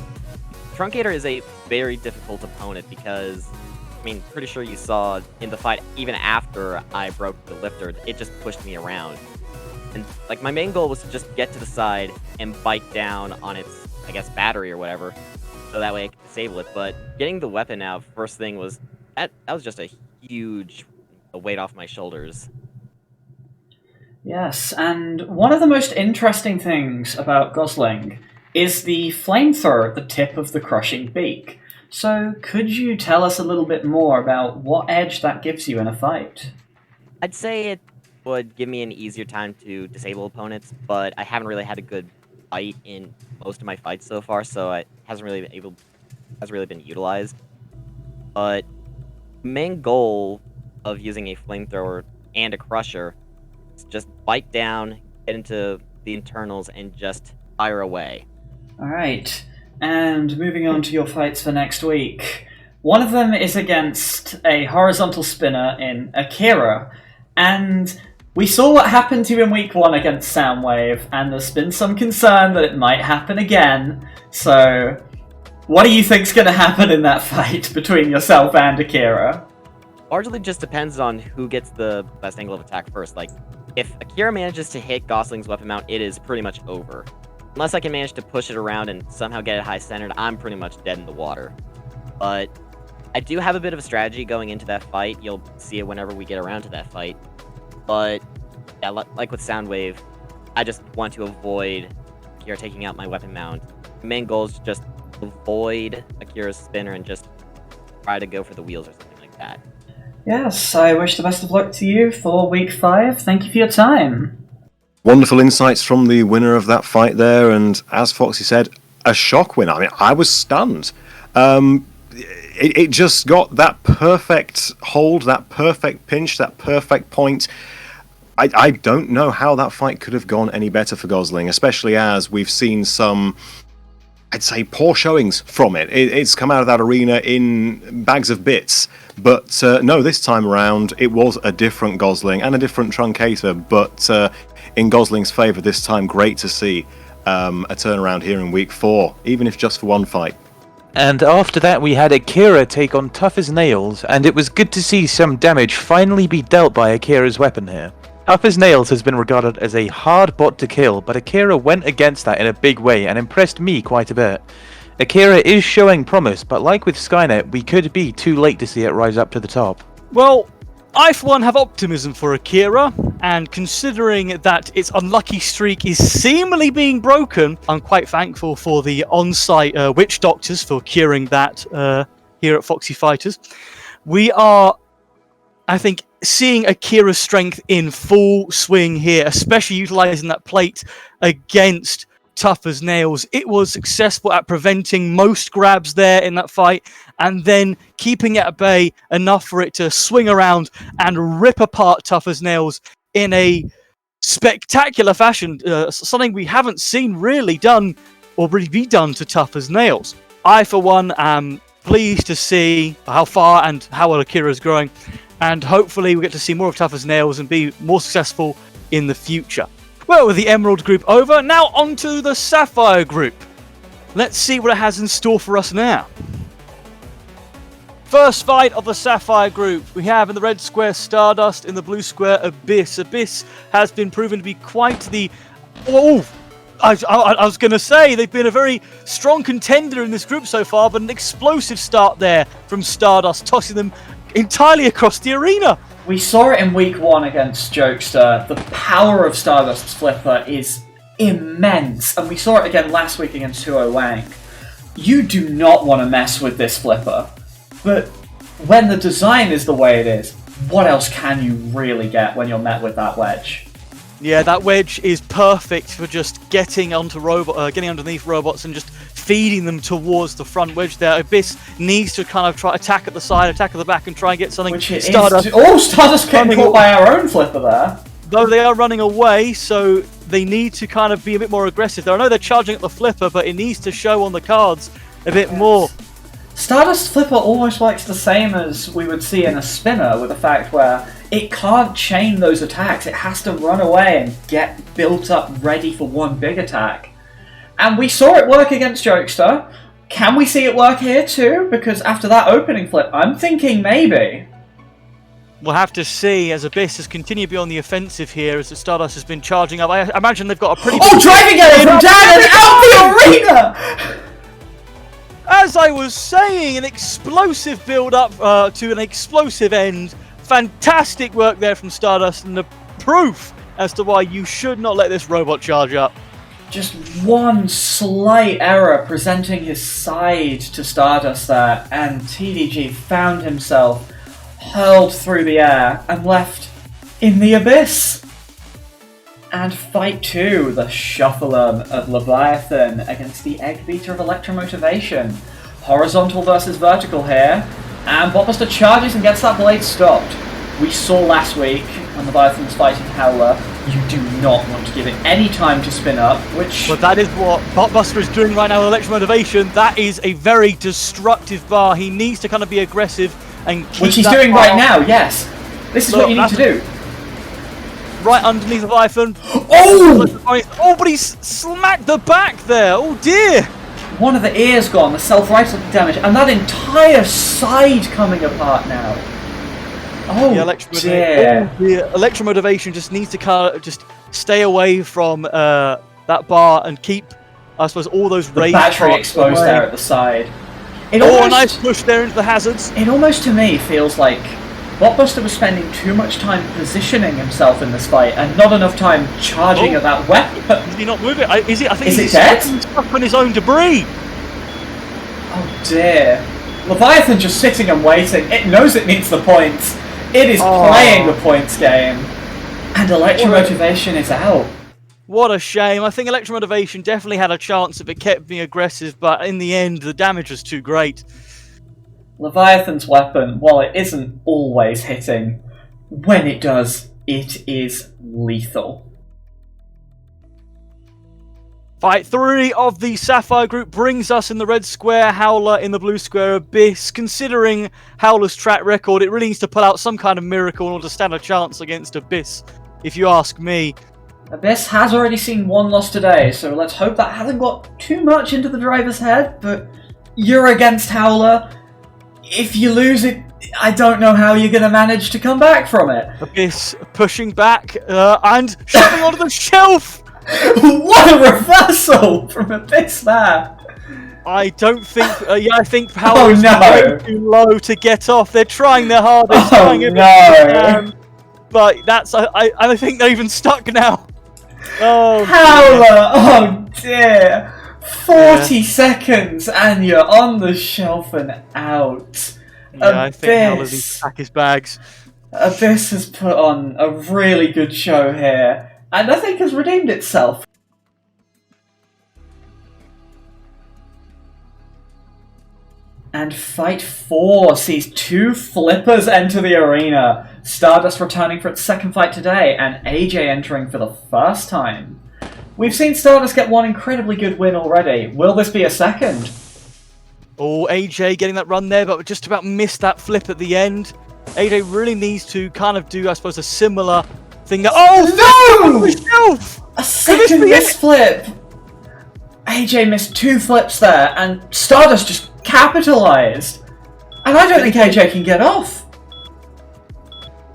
Truncator is a very difficult opponent because, I mean, pretty sure you saw in the fight, even after I broke the lifter, it just pushed me around. And, like, my main goal was to just get to the side and bite down on its, I guess, battery or whatever, so that way I could disable it. But getting the weapon out, first thing was, that was just a huge weight off my shoulders. Yes, and one of the most interesting things about Gosling is the flamethrower at the tip of the crushing beak. So could you tell us a little bit more about what edge that gives you in a fight? I'd say it would give me an easier time to disable opponents, but I haven't really had a good fight in most of my fights so far, so it hasn't really been utilized. But main goal of using a flamethrower and a crusher is just bite down, get into the internals, and just fire away. Alright, and moving on to your fights for next week. One of them is against a horizontal spinner in Akira, and we saw what happened to you in week 1 against Soundwave, and there's been some concern that it might happen again. So, what do you think's going to happen in that fight between yourself and Akira? Largely just depends on who gets the best angle of attack first. Like, if Akira manages to hit Gosling's weapon mount, it is pretty much over. Unless I can manage to push it around and somehow get it high-centered, I'm pretty much dead in the water. But I do have a bit of a strategy going into that fight. You'll see it whenever we get around to that fight. But, yeah, like with Soundwave, I just want to avoid Akira taking out my weapon mount. The main goal is just avoid Akira's spinner and just try to go for the wheels or something like that. Yes, I wish the best of luck to you for week 5. Thank you for your time. Wonderful insights from the winner of that fight there, and as Foxy said, a shock win. I mean, I was stunned. It just got that perfect hold, that perfect pinch, that perfect point. I don't know how that fight could have gone any better for Gosling, especially as we've seen some, I'd say, poor showings from it. It's come out of that arena in bags of bits. But no, this time around, it was a different Gosling and a different Truncator, but in Gosling's favour this time. Great to see a turnaround here in week 4, even if just for one fight. And after that we had Akira take on Tough as Nails, and it was good to see some damage finally be dealt by Akira's weapon here. Tough as Nails has been regarded as a hard bot to kill, but Akira went against that in a big way and impressed me quite a bit. Akira is showing promise, but like with Skynet, we could be too late to see it rise up to the top. Well, I for one have optimism for Akira, and considering that its unlucky streak is seemingly being broken, I'm quite thankful for the on-site witch doctors for curing that here at Foxii Fighters. We are, I think, seeing Akira's strength in full swing here, especially utilising that plate against Tough as Nails. It was successful at preventing most grabs there in that fight, and then keeping it at bay enough for it to swing around and rip apart Tough as Nails in a spectacular fashion, something we haven't seen really done or really be done to Tough as Nails. I, for one, am pleased to see how far and how well Akira is growing, and hopefully we get to see more of Tough as Nails and be more successful in the future. Well, with the Emerald group over, now on to the Sapphire group. Let's see what it has in store for us now. First fight of the Sapphire group. We have in the red square Stardust, in the blue square Abyss. Abyss has been proven to be quite the... Oh! I was going to say, they've been a very strong contender in this group so far, but an explosive start there from Stardust, tossing them entirely across the arena. We saw it in week 1 against Jokester. The power of Stardust's flipper is immense, and we saw it again last week against Huo Wang. You do not want to mess with this flipper, but when the design is the way it is, what else can you really get when you're met with that wedge? Yeah, that wedge is perfect for just getting getting underneath robots and just feeding them towards the front wedge there. Abyss needs to kind of try attack at the side, attack at the back, and try and get something. Which it Stardust. is. Oh, Stardust getting caught by our own flipper there. Though they are running away, so they need to kind of be a bit more aggressive there. I know they're charging at the flipper, but it needs to show on the cards a bit more. Stardust flipper almost works the same as we would see in a spinner, with the fact where it can't chain those attacks. It has to run away and get built up ready for one big attack. And we saw it work against Jokester. Can we see it work here too? Because after that opening flip, I'm thinking maybe. We'll have to see as Abyss has continued to be on the offensive here as the Stardust has been charging up. I imagine they've got a pretty... Oh, driving at it from down and out the arena! As I was saying, an explosive build-up to an explosive end. Fantastic work there from Stardust, and the proof as to why you should not let this robot charge up. Just one slight error presenting his side to Stardust there, and TDG found himself hurled through the air and left in the abyss. And fight 2, the Shuffleum of Leviathan against the Egg Beater of Electromotivation. Horizontal versus vertical here, and Botbuster charges and gets that blade stopped. We saw last week when Leviathan was fighting Howler, you do not want to give it any time to spin up, which... But that is what Botbuster is doing right now with Electromotivation. That is a very destructive bar. He needs to kind of be aggressive and keep which he's that doing bar right now, yes. This is what you need to do. Right underneath Leviathan. Oh! Oh, but he's smacked the back there. Oh dear. One of the ears gone, the self-righteous damage, and that entire side coming apart now. Oh, dear. Electromotivation just needs to kind of just stay away from that bar and keep, I suppose, all those the rage battery parts exposed away. there at the side. A nice push there into the hazards. It almost to me feels like Botbuster was spending too much time positioning himself in this fight and not enough time charging at that weapon. Is he not moving? Is it? I think Is he's it dead? stuck on his own debris. Oh dear. Leviathan just sitting and waiting. It knows it needs the points. It is playing the points game. And Electromotivation is out. What a shame. I think Electromotivation definitely had a chance if it kept being aggressive, but in the end, the damage was too great. Leviathan's weapon, while it isn't always hitting, when it does, it is lethal. Fight 3 of the Sapphire group brings us in the red square, Howler in the blue square, Abyss. Considering Howler's track record, it really needs to pull out some kind of miracle in order to stand a chance against Abyss, if you ask me. Abyss has already seen one loss today, so let's hope that hasn't got too much into the driver's head, but you're against Howler. If you lose it, I don't know how you're going to manage to come back from it. Abyss pushing back and shoving onto the shelf! What a reversal from Abyss there! I don't think... I think Howler's no. too low to get off. They're trying their hardest. Oh no! But that's... I think they're even stuck now. Oh, Howler! Oh dear! 40 seconds and you're on the shelf and out. Yeah, I think Howler needs to pack his bags. Abyss has put on a really good show here, and I think has redeemed itself. And Fight 4 sees 2 flippers enter the arena. Stardust returning for its second fight today, and AJ entering for the first time. We've seen Stardust get one incredibly good win already. Will this be a second? Oh, AJ getting that run there, but just about missed that flip at the end. AJ really needs to kind of do, I suppose, a similar thing. Oh, no! A second misflip! AJ missed 2 flips there, and Stardust just capitalized. And I don't think AJ can get off.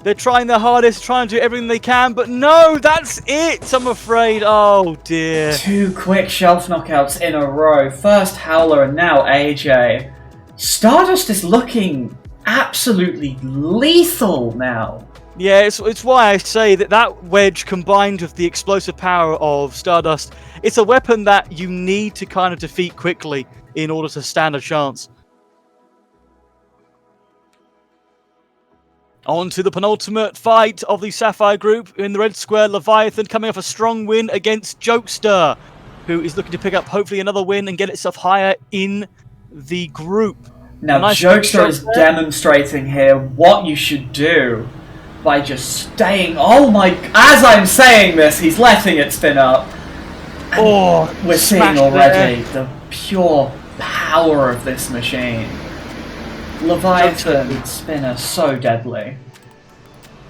They're trying their hardest, trying to do everything they can, but no, that's it, I'm afraid. Oh, dear. 2 quick shelf knockouts in a row. First Howler and now AJ. Stardust is looking absolutely lethal now. Yeah, it's why I say that wedge combined with the explosive power of Stardust, it's a weapon that you need to kind of defeat quickly in order to stand a chance. On to the penultimate fight of the Sapphire group. In the red square, Leviathan coming off a strong win against Jokester, who is looking to pick up hopefully another win and get itself higher in the group. Now, Nice Jokester is shot there. demonstrating here what you should do by just staying. Oh my! As I'm saying this, he's letting it spin up. Oh, We're seeing smash already there. the pure power of this machine. Leviathan spinner so deadly.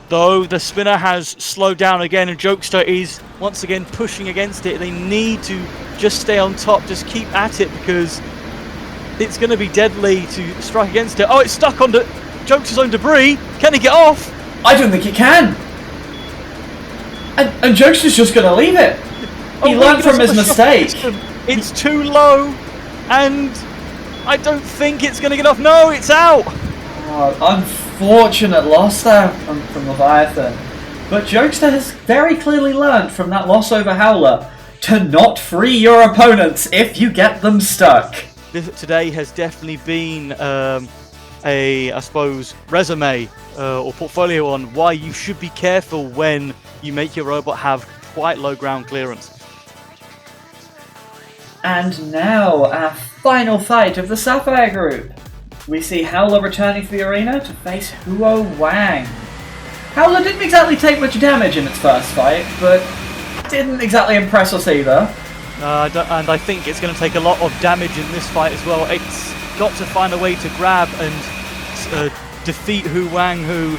Though the spinner has slowed down again, and Jokester is once again pushing against it. They need to just stay on top, just keep at it, because it's going to be deadly to strike against it. Oh, it's stuck on Jokester's own debris. Can he get off? I don't think it can. And Jokester's just going to leave it. He Oh, learned look at from his the shot mistake. system. It's too low, and I don't think it's going to get off. No, it's out. Oh, unfortunate loss there from Leviathan. But Jokester has very clearly learned from that loss over Howler to not free your opponents if you get them stuck. Today has definitely been I suppose, resume or portfolio on why you should be careful when you make your robot have quite low ground clearance. And now, our final fight of the Sapphire group. We see Howler returning to the arena to face Huo Wang. Howler didn't exactly take much damage in its first fight, but didn't exactly impress us either. And I think it's going to take a lot of damage in this fight as well. It's got to find a way to grab and defeat Hu Wang, who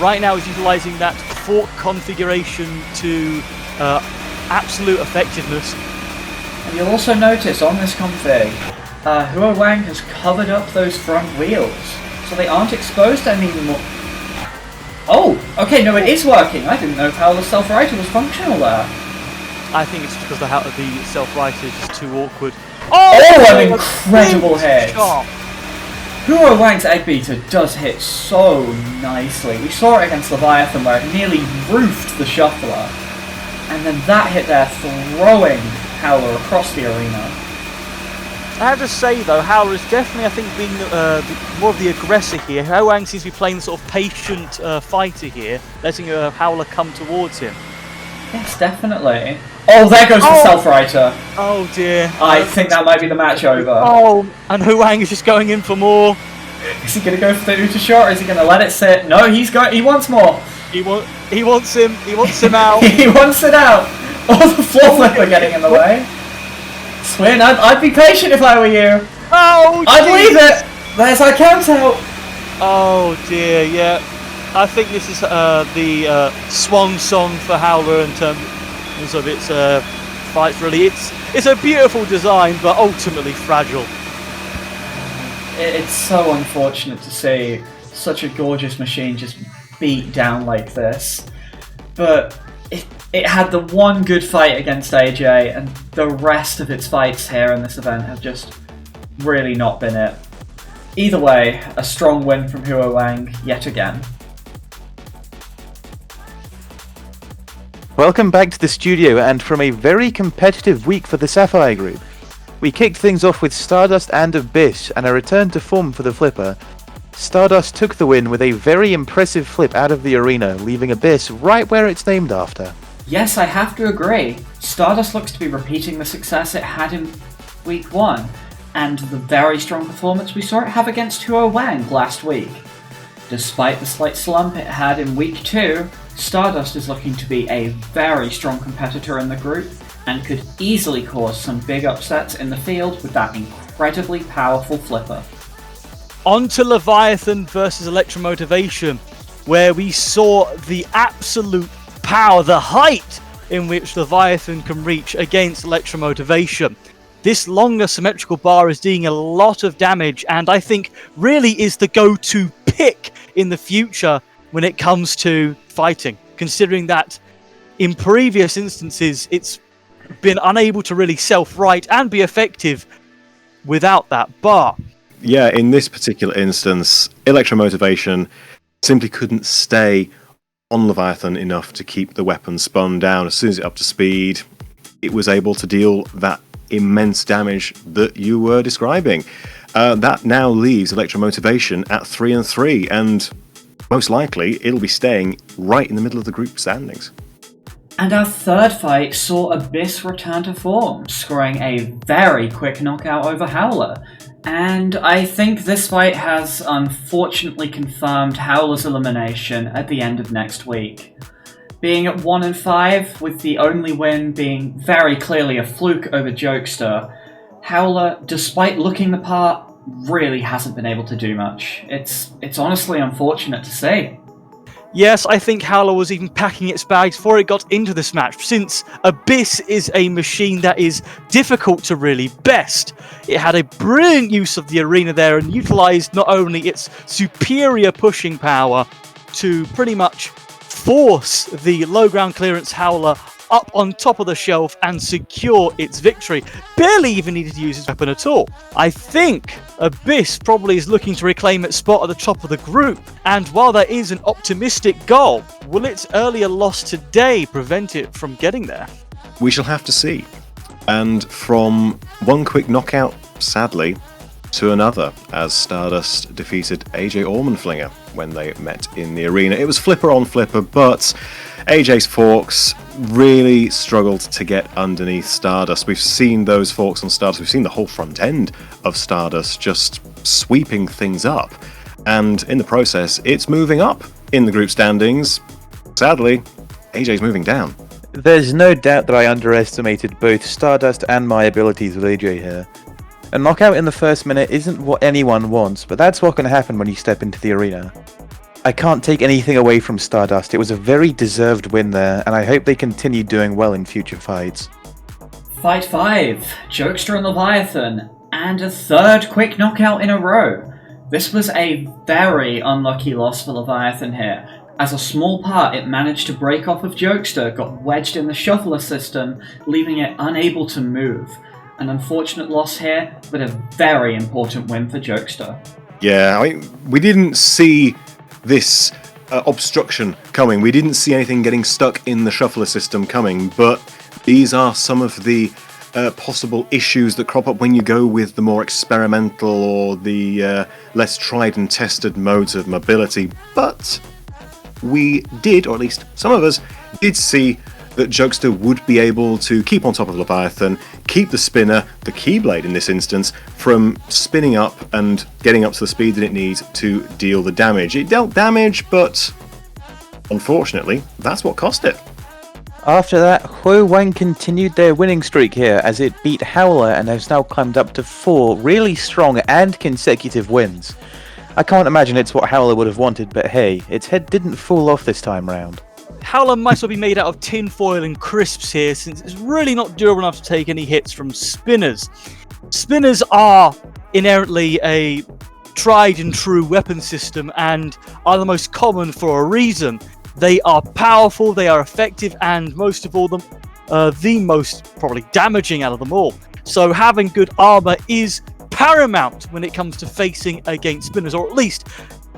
right now is utilizing that fork configuration to absolute effectiveness. And you'll also notice on this config, Huo Wang has covered up those front wheels, so they aren't exposed anymore. Oh, okay, no, it is working. I didn't know Howler's self-righter was functional there. I think it's because the self-righter is just too awkward. Oh, an incredible huge hit! shot. Huo Wang's egg beater does hit so nicely. We saw it against Leviathan where it nearly roofed the shuffler. And then that hit there throwing Howler across the arena. I have to say though, Howler is definitely, I think, being more of the aggressor here. Huo Wang seems to be playing the sort of patient fighter here, letting Howler come towards him. Yes, definitely. Oh, there goes the self-righter. Oh dear. I think that might be the match over. Oh, and Huo Wang is just going in for more. Is he going to go for the Uta shot or is he going to let it sit? No, he wants more. He wants him out. He wants it out. Oh, the floor flipper getting in the way. Swin, I'd be patient if I were you. Oh, I'd jeez. leave it. There's our count out. Oh dear, yeah. I think this is the swan song for Howler in terms of its fights. Really, it's a beautiful design, but ultimately fragile. It's so unfortunate to see such a gorgeous machine just beat down like this. But it had the one good fight against AJ, and the rest of its fights here in this event have just really not been it. Either way, a strong win from Huo Wang yet again. Welcome back to the studio, and from a very competitive week for the Sapphire group. We kicked things off with Stardust and Abyss, and a return to form for the Flipper. Stardust took the win with a very impressive flip out of the arena, leaving Abyss right where it's named after. Yes, I have to agree. Stardust looks to be repeating the success it had in week 1, and the very strong performance we saw it have against Huo Wang last week. Despite the slight slump it had in week 2, Stardust is looking to be a very strong competitor in the group, and could easily cause some big upsets in the field with that incredibly powerful flipper. On to Leviathan versus Electromotivation, where we saw the absolute power, the height in which Leviathan can reach against Electromotivation. This longer symmetrical bar is doing a lot of damage, and I think really is the go-to pick in the future when it comes to fighting, considering that in previous instances it's been unable to really self-right and be effective without that bar. Yeah, in this particular instance, Electromotivation simply couldn't stay on Leviathan enough to keep the weapon spun down. As soon as it's up to speed, it was able to deal that immense damage that you were describing. That now leaves Electromotivation at 3-3, and most likely it'll be staying right in the middle of the group standings. And our third fight saw Abyss return to form, scoring a very quick knockout over Howler. And I think this fight has unfortunately confirmed Howler's elimination at the end of next week. Being at 1-5, with the only win being very clearly a fluke over Jokester, Howler, despite looking the part, really hasn't been able to do much. It's honestly unfortunate to see. Yes, I think Howler was even packing its bags before it got into this match, since Abyss is a machine that is difficult to really best. It had a brilliant use of the arena there and utilised not only its superior pushing power to pretty much force the low ground clearance Howler up on top of the shelf and secure its victory. Barely even needed to use its weapon at all. I think Abyss probably is looking to reclaim its spot at the top of the group, and while that is an optimistic goal, will its earlier loss today prevent it from getting there? We shall have to see. And from one quick knockout, sadly, to another, as Stardust defeated AJ Ormanflinger when they met in the arena. It was flipper on flipper, but AJ's forks really struggled to get underneath Stardust. We've seen those forks on Stardust, we've seen the whole front end of Stardust just sweeping things up. And in the process, it's moving up in the group standings. Sadly, AJ's moving down. There's no doubt that I underestimated both Stardust and my abilities with AJ here. A knockout in the first minute isn't what anyone wants, but that's what can happen when you step into the arena. I can't take anything away from Stardust. It was a very deserved win there, and I hope they continue doing well in future fights. Fight 5, Jokester and Leviathan, and a third quick knockout in a row. This was a very unlucky loss for Leviathan here. As a small part, it managed to break off of Jokester, got wedged in the shuffler system, leaving it unable to move. An unfortunate loss here, but a very important win for Jokester. Yeah, I mean, we didn't see this obstruction coming. We didn't see anything getting stuck in the shuffler system coming, but these are some of the possible issues that crop up when you go with the more experimental or the less tried and tested modes of mobility. But we did, or at least some of us, did see that Jokester would be able to keep on top of Leviathan, keep the spinner, the Keyblade in this instance, from spinning up and getting up to the speed that it needs to deal the damage. It dealt damage, but unfortunately, that's what cost it. After that, Huo Wang continued their winning streak here as it beat Howler and has now climbed up to 4 really strong and consecutive wins. I can't imagine it's what Howler would have wanted, but hey, its head didn't fall off this time round. Howler might as well be made out of tin foil and crisps here, since it's really not durable enough to take any hits from spinners. Spinners are inherently a tried and true weapon system and are the most common for a reason. They are powerful, they are effective, and most of all, the most probably damaging out of them all. So having good armor is paramount when it comes to facing against spinners, or at least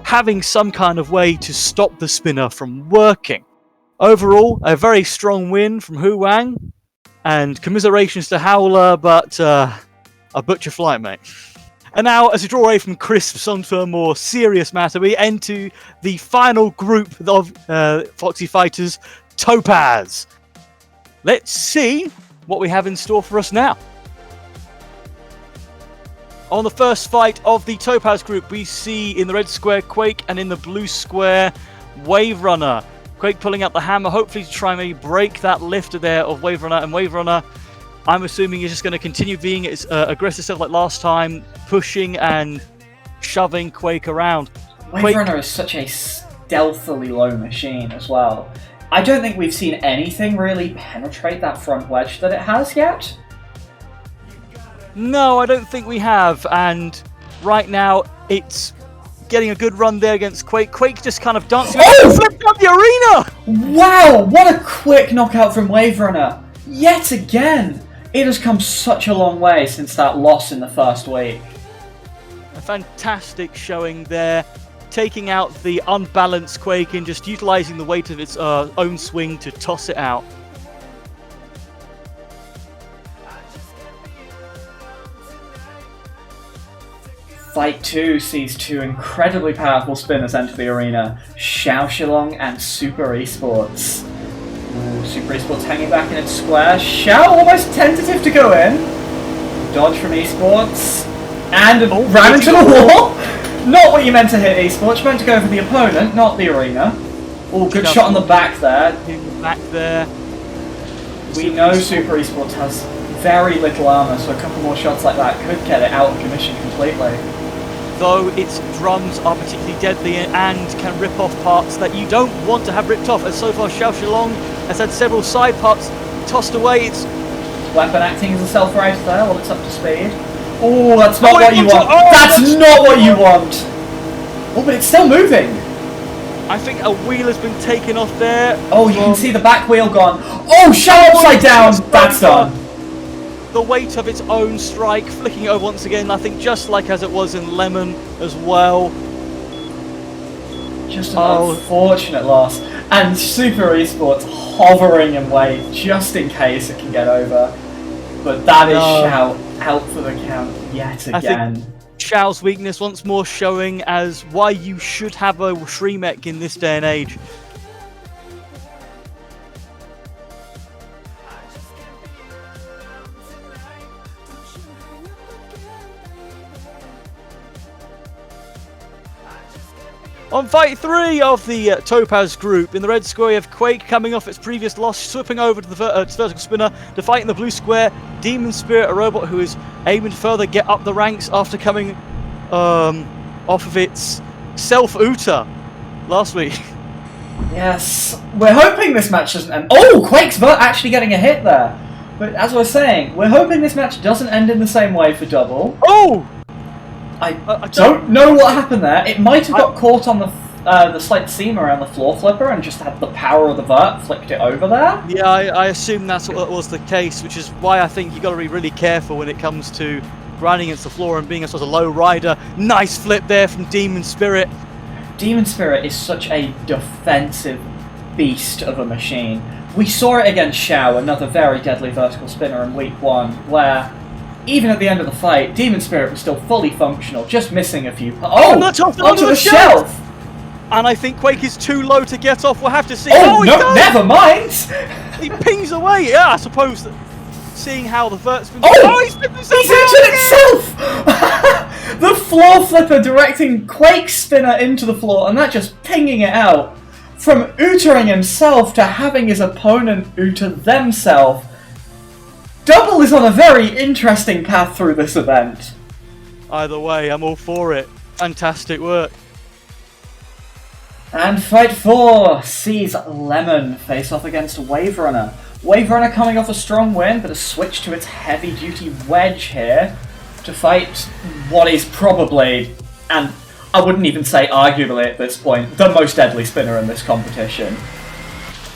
having some kind of way to stop the spinner from working. Overall, a very strong win from Hu Wang, and commiserations to Howler, but I booked your flight, mate. And now, as we draw away from crisps onto a more serious matter, we enter the final group of Foxii fighters, Topaz. Let's see what we have in store for us now. On the first fight of the Topaz group, we see in the red square Quake and in the blue square Wave Runner. Quake pulling out the hammer, hopefully to try and maybe break that lifter there of Wave Runner. And Wave Runner, I'm assuming, is just going to continue being its aggressive self like last time, pushing and shoving Quake around. Wave Runner is such a stealthily low machine as well. I don't think we've seen anything really penetrate that front wedge that it has yet. No, I don't think we have. And right now, it's getting a good run there against Quake. Quake just kind of dancing. Oh! Flipped up the arena! Wow, what a quick knockout from Wave Runner. Yet again. It has come such a long way since that loss in the first week. A fantastic showing there. Taking out the unbalanced Quake and just utilising the weight of its own swing to toss it out. Fight 2 sees two incredibly powerful spinners enter the arena, Xiao Shilong and Super Esports. Ooh, Super Esports hanging back in its square. Xiao almost tentative to go in. Dodge from Esports. And ran into the wall! Not what you meant to hit, Esports. You meant to go for the opponent, not the arena. Oh, good shot on the back there. In the back there. We know Super Esports has very little armor, so a couple more shots like that could get it out of commission completely. Though its drums are particularly deadly and can rip off parts that you don't want to have ripped off, as so far Xiao Shilong has had several side parts tossed away. Its Weapon acting as a self-right there while it's up to speed. Oh, that's not Oh, what it you wants want. to- oh, That's that's- not what you want. Oh, but it's still moving. I think a wheel has been taken off there. Oh, you can see the back wheel gone. Oh, Xiao upside down. That's done. The weight of its own strike, flicking it over once again, I think just like as it was in Lemon as well. Just an unfortunate loss. And Super Esports hovering in wait just in case it can get over. But that is Xiao out for the count yet I again. think Xiao's weakness once more showing as why you should have a Shreemec in this day and age. On fight 3 of the Topaz group, in the red square you have Quake coming off its previous loss, slipping over to the vertical spinner to fight in the blue square. Demon Spirit, a robot who is aiming to further get up the ranks after coming off of its self-Uta last week. Yes, we're hoping this match doesn't end. Oh, Quake's actually getting a hit there. But as I was saying, we're hoping this match doesn't end in the same way for Double. Oh! I don't know what happened there. It might have got caught on the slight seam around the floor flipper and just had the power of the vert flicked it over there. Yeah, I assume that's what was the case, which is why I think you got to be really careful when it comes to grinding against the floor and being a sort of low rider. Nice flip there from Demon Spirit. Demon Spirit is such a defensive beast of a machine. We saw it against Xiao, another very deadly vertical spinner in week 1, where even at the end of the fight, Demon Spirit was still fully functional, just missing a few not off onto the shelf! And I think Quake is too low to get off. We'll have to see. Oh, he no, does! never mind! He pings away. Yeah, I suppose that seeing how the vert's been. He's flipped himself He's out injured himself! The floor flipper directing Quake's spinner into the floor, and that just pinging it out. From Utering himself to having his opponent Uter themselves. Double is on a very interesting path through this event. Either way, I'm all for it. Fantastic work. And Fight 4 sees Lemon face off against Wave Runner. Wave Runner coming off a strong win, but a switch to its heavy-duty wedge here to fight what is probably, and I wouldn't even say arguably at this point, the most deadly spinner in this competition.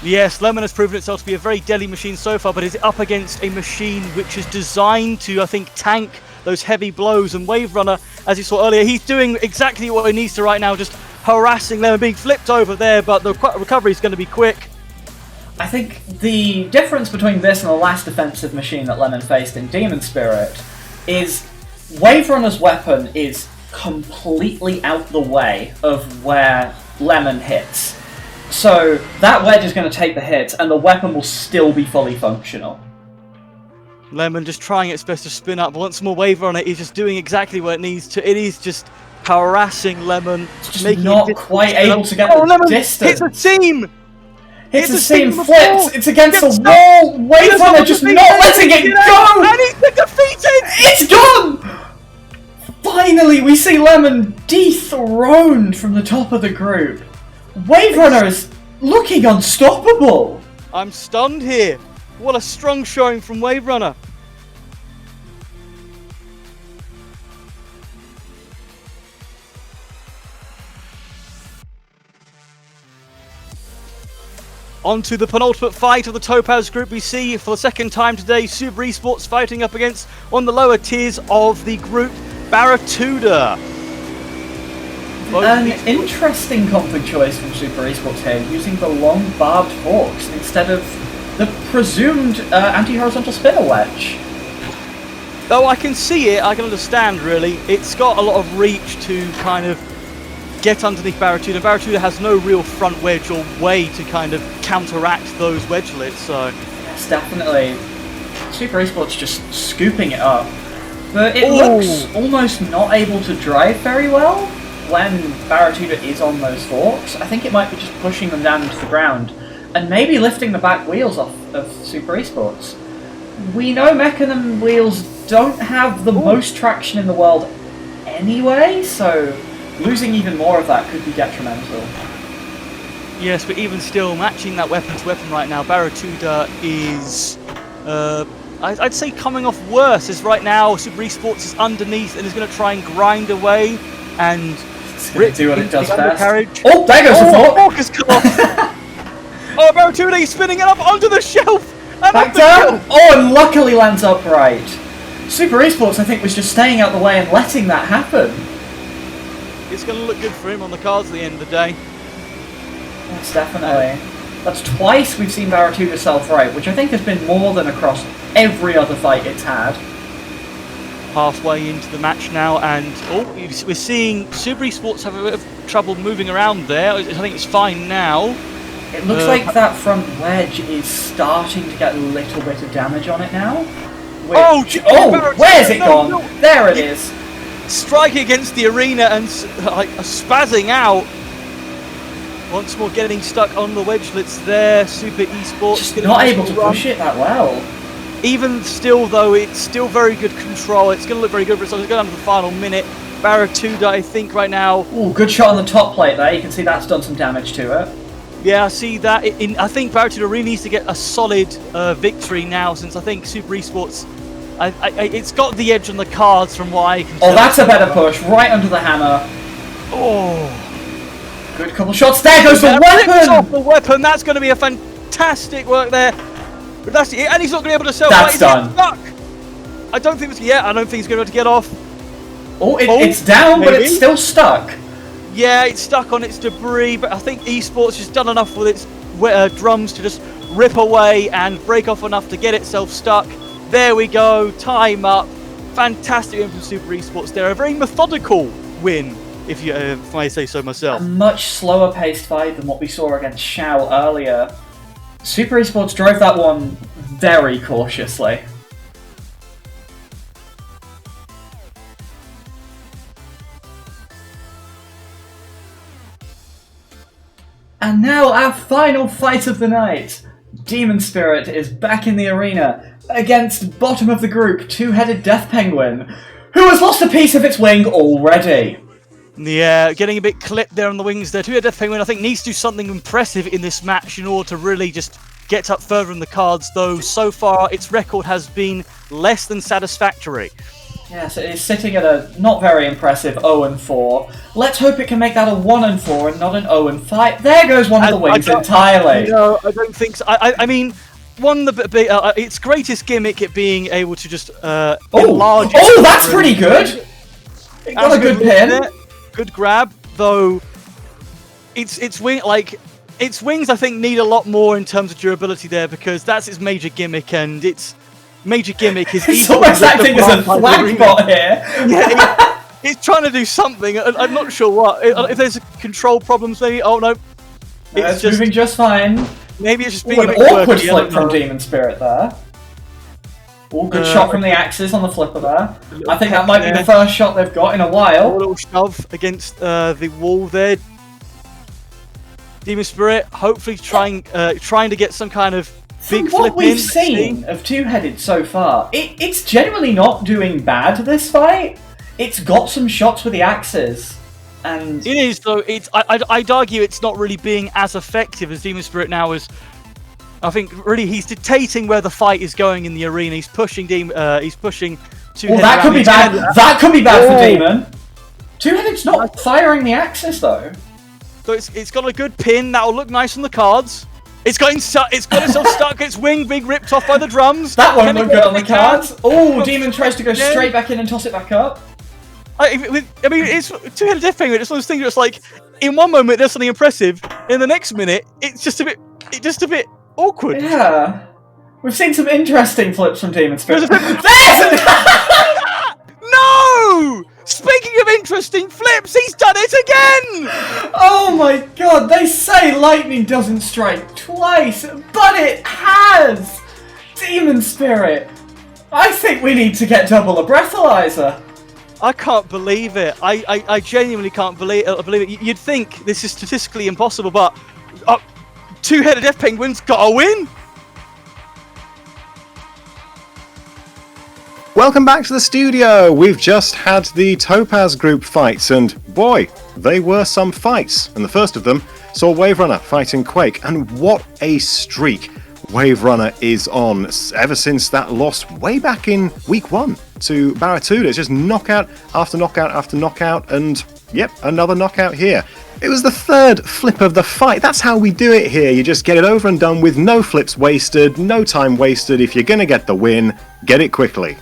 Yes, Lemon has proven itself to be a very deadly machine so far, but is up against a machine which is designed to, I think, tank those heavy blows. And Wave Runner, as you saw earlier, he's doing exactly what he needs to right now, just harassing Lemon, being flipped over there, but the recovery is going to be quick. I think the difference between this and the last defensive machine that Lemon faced in Demon Spirit is Wave Runner's weapon is completely out the way of where Lemon hits. So that wedge is going to take the hits, and the weapon will still be fully functional. Lemon just trying its best to spin up. Once more, Wave Runner is just doing exactly what it needs to. It is just harassing Lemon. It's just not quite able to get the Lemon distance. hits a seam! Hits the a seam, seam flips, before. it's against Gets the wall! Wave Gets Runner off just the not feet. letting it Get out, go! And he's been defeated! It's gone! Finally, we see Lemon dethroned from the top of the group. Wave Runner is looking unstoppable! I'm stunned here. What a strong showing from Wave Runner. On to the penultimate fight of the Topaz group. We see for the second time today Super Esports fighting up against one of the lower tiers of the group, Baratuda. An interesting config choice from Super Esports here, using the long barbed forks instead of the presumed anti-horizontal spinner wedge. Though I can see it, I can understand really. It's got a lot of reach to kind of get underneath Barracuda. Barracuda has no real front wedge or way to kind of counteract those wedgelets, so... Yes, definitely. Super Esports just scooping it up. But it looks almost not able to drive very well when Barracuda is on those forks. I think it might be just pushing them down into the ground and maybe lifting the back wheels off of Super Esports. We know Mechanim wheels don't have the most traction in the world anyway, so losing even more of that could be detrimental. Yes, but even still, matching that weapon to weapon right now, Barracuda is, I'd say coming off worse, as right now Super Esports is underneath and is going to try and grind away and do what it does best. Oh, there goes the fork! Fork has come off. Oh, Barracuda is spinning it up onto the shelf! And back down! Oh, and luckily lands upright. Super Esports, I think, was just staying out the way and letting that happen. It's going to look good for him on the cards at the end of the day. Yes, definitely. That's twice we've seen Barracuda self-right, which I think has been more than across every other fight it's had. Halfway into the match now, and we're seeing Super Esports have a bit of trouble moving around there. I think it's fine now. It looks like that front wedge is starting to get a little bit of damage on it now. Which, where's it gone? No. There it is. Striking against the arena and like spazzing out. Once more getting stuck on the wedgelets there. Super Esports just not able to push it that well. Even still though, it's still very good control. It's going to look very good for itself. It's going down to the final minute. Barracuda, I think right now. Ooh, good shot on the top plate there. You can see that's done some damage to it. Yeah, I see that. I think Barracuda really needs to get a solid victory now, since I think Super Esports, it's got the edge on the cards from what I can tell. Oh, that's a better push, right under the hammer. Oh, good couple shots. There goes the weapon. Off the weapon. That's going to be a fantastic work there. But that's it, and he's not going to be able to sell. That's done. I don't think I don't think he's going to be able to get off. Oh, it's down, maybe. But it's still stuck. Yeah, it's stuck on its debris, but I think Esports has done enough with its drums to just rip away and break off enough to get itself stuck. There we go, time up. Fantastic win from Super Esports there. A very methodical win, if I say so myself. A much slower paced fight than what we saw against Shao earlier. Super Esports drove that one very cautiously. And now our final fight of the night. Demon Spirit is back in the arena against bottom of the group, two-headed Death Penguin, who has lost a piece of its wing already. Yeah, getting a bit clipped there on the wings there. Two-headed Death Penguin, I think, needs to do something impressive in this match in order to really just get up further in the cards, though so far its record has been less than satisfactory. Yes, it is sitting at a not very impressive 0-4. Let's hope it can make that a 1-4 and not an 0-5. There goes one of the wings entirely. No, I don't think so. I mean, its greatest gimmick, it being able to just enlarge. Oh, that's pretty good. It got a good pin. There. Good grab, though. Its wings, I think, need a lot more in terms of durability there, because that's its major gimmick, and its major gimmick is it's almost acting as a flag bot here. Yeah, it's trying to do something. I'm not sure what. If there's control problems, maybe. Oh no, it's just moving just fine. Maybe it's just being an awkward flip from Demon Spirit there. Oh, good shot from the axes on the flipper there. I think that might be the first shot they've got in a while. A little shove against the wall there. Demon Spirit, hopefully trying to get some kind of big flip in. From what we've seen of two-headed so far, it's generally not doing bad this fight. It's got some shots with the axes, and it is though. I'd argue it's not really being as effective as Demon Spirit now is. I think really he's dictating where the fight is going in the arena. He's pushing He's pushing two-headed. Oh, that could be bad. That could be bad for Demon. Two-headed's not firing the axes though. So it's got a good pin that'll look nice on the cards. It's got itself stuck. Its wing being ripped off by the drums. That won't look good on the cards. Oh, Demon tries to go straight back in and toss it back up. I mean, it's two-headed Death Penguin. It's one of those things where it's like, in one moment there's something impressive, in the next minute it's just a bit awkward. Yeah, We've seen some interesting flips from Demon Spirit. There's No! Speaking of interesting flips, he's done it again! Oh my god, they say lightning doesn't strike twice, but it has! Demon Spirit! I think we need to get double a breathalyzer. I can't believe it. I genuinely can't believe it. You'd think this is statistically impossible, but two-headed Death Penguins got a win! Welcome back to the studio! We've just had the Topaz group fights, and boy, they were some fights. And the first of them saw Wave Runner fighting Quake, and what a streak Wave Runner is on ever since that loss way back in week 1 to Baratuda. It's just knockout after knockout after knockout, and yep, another knockout here. It was the third flip of the fight. That's how we do it here. You just get it over and done with, no flips wasted, no time wasted. If you're going to get the win, get it quickly.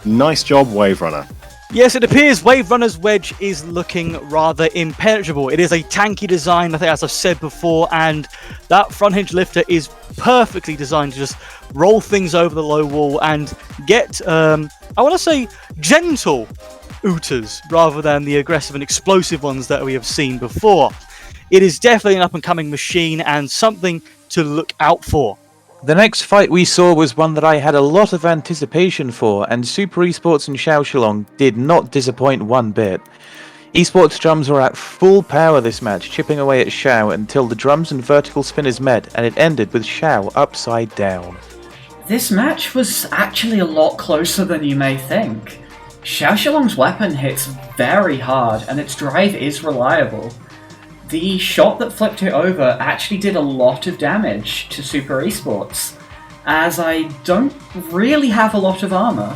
Nice job, Wave Runner. Yes, it appears Wave Runner's wedge is looking rather impenetrable. It is a tanky design, I think, as I've said before, and that front hinge lifter is perfectly designed to just roll things over the low wall and get, I want to say, gentle ooters rather than the aggressive and explosive ones that we have seen before. It is definitely an up-and-coming machine and something to look out for. The next fight we saw was one that I had a lot of anticipation for, and Super Esports and Xiao Shilong did not disappoint one bit. Esports drums were at full power this match, chipping away at Xiao until the drums and vertical spinners met, and it ended with Xiao upside down. This match was actually a lot closer than you may think. Xiao Shilong's weapon hits very hard, and its drive is reliable. The shot that flipped it over actually did a lot of damage to Super Esports, as I don't really have a lot of armor.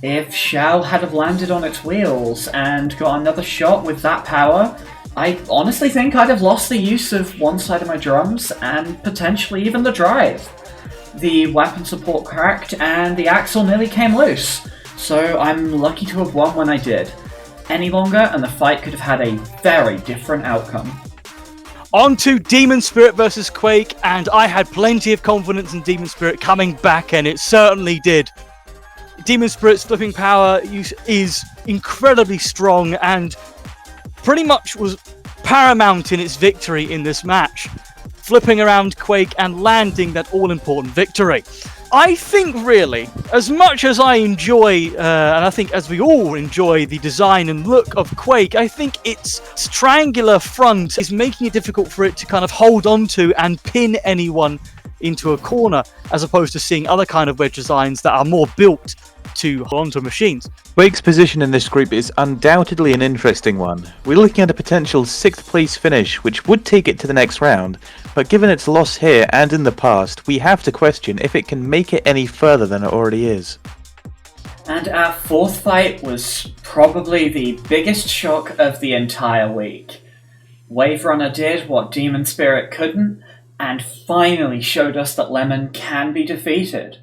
If Xiao had have landed on its wheels and got another shot with that power, I honestly think I'd have lost the use of one side of my drums and potentially even the drive. The weapon support cracked and the axle nearly came loose, so I'm lucky to have won when I did. Any longer and the fight could have had a very different outcome. On to Demon Spirit versus Quake, and I had plenty of confidence in Demon Spirit coming back, and it certainly did. Demon Spirit's flipping power is incredibly strong and pretty much was paramount in its victory in this match, flipping around Quake and landing that all-important victory. I think, really, as much as I enjoy, and I think as we all enjoy the design and look of Quake, I think its triangular front is making it difficult for it to kind of hold on to and pin anyone into a corner, as opposed to seeing other kind of wedge designs that are more built to hold onto machines. Quake's position in this group is undoubtedly an interesting one. We're looking at a potential 6th place finish, which would take it to the next round, but given its loss here and in the past, we have to question if it can make it any further than it already is. And our fourth fight was probably the biggest shock of the entire week. Wave Runner did what Demon Spirit couldn't, and finally showed us that Lemon can be defeated.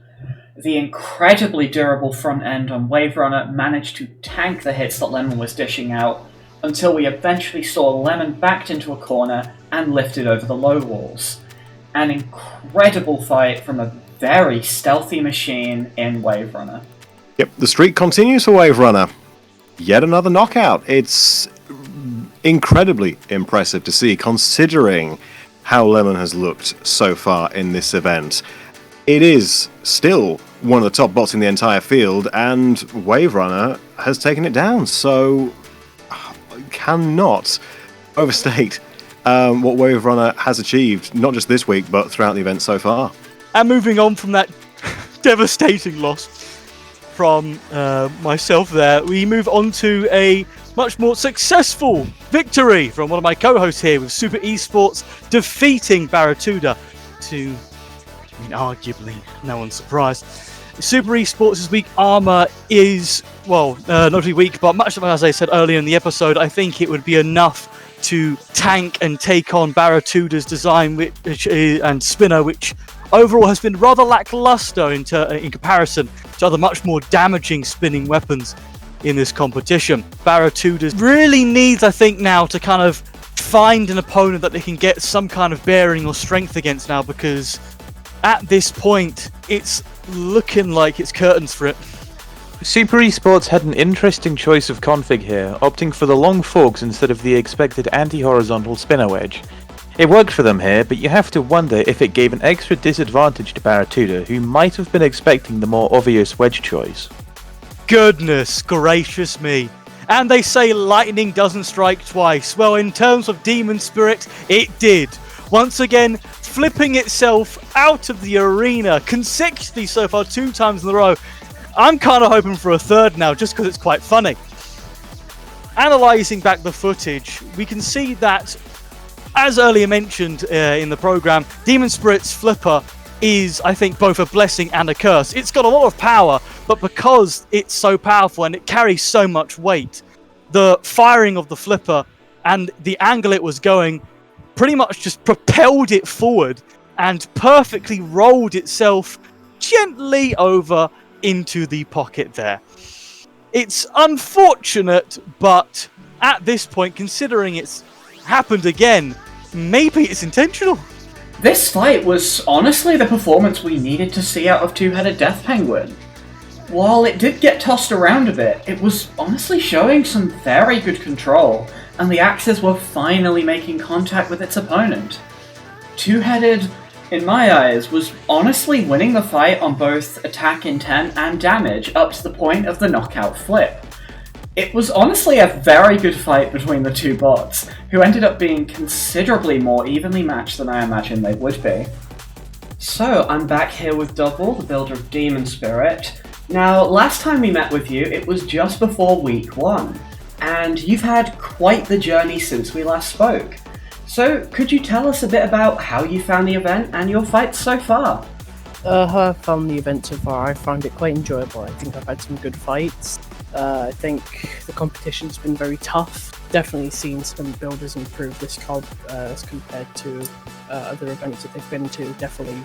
The incredibly durable front end on Wave Runner managed to tank the hits that Lemon was dishing out, until we eventually saw Lemon backed into a corner and lifted over the low walls. An incredible fight from a very stealthy machine in Wave Runner. Yep, the streak continues for Wave Runner. Yet another knockout. It's incredibly impressive to see, considering how Lemon has looked so far in this event. It is still one of the top bots in the entire field, and Wave Runner has taken it down, so cannot overstate what Wave Runner has achieved, not just this week, but throughout the event so far. And moving on from that devastating loss from myself there, we move on to a much more successful victory from one of my co-hosts here, with Super Esports defeating Baratuda to, arguably, no one's surprised. Super Esports' weak armor is, well, not really weak, but much as I said earlier in the episode, I think it would be enough to tank and take on Baratuda's design and spinner, which overall has been rather lackluster in comparison to other much more damaging spinning weapons in this competition. Baratuda really needs, I think, now to kind of find an opponent that they can get some kind of bearing or strength against now, because at this point, it's looking like it's curtains for it. Super Esports had an interesting choice of config here, opting for the long forks instead of the expected anti-horizontal spinner wedge. It worked for them here, but you have to wonder if it gave an extra disadvantage to Baratuda, who might have been expecting the more obvious wedge choice. Goodness gracious me. And they say lightning doesn't strike twice. Well, in terms of Demon Spirit, it did. Once again, flipping itself out of the arena consecutively so far 2 times in a row. I'm kind of hoping for a third now, just because it's quite funny. Analysing back the footage, we can see that, as earlier mentioned in the programme, Demon Spirit's flipper is, I think, both a blessing and a curse. It's got a lot of power, but because it's so powerful and it carries so much weight, the firing of the flipper and the angle it was going pretty much just propelled it forward and perfectly rolled itself gently over into the pocket there. It's unfortunate, but at this point, considering it's happened again, maybe it's intentional. This fight was honestly the performance we needed to see out of Two-Headed Death Penguin. While it did get tossed around a bit, it was honestly showing some very good control, and the axes were finally making contact with its opponent. Two-Headed, in my eyes, was honestly winning the fight on both attack intent and damage up to the point of the knockout flip. It was honestly a very good fight between the two bots, who ended up being considerably more evenly matched than I imagined they would be. So, I'm back here with Double, the builder of Demon Spirit. Now, last time we met with you, it was just before week 1, and you've had quite the journey since we last spoke. So, could you tell us a bit about how you found the event and your fights so far? How I've found the event so far, I found it quite enjoyable. I think I've had some good fights. I think the competition's been very tough. Definitely seen some builders improve this comp as compared to other events that they've been to. Definitely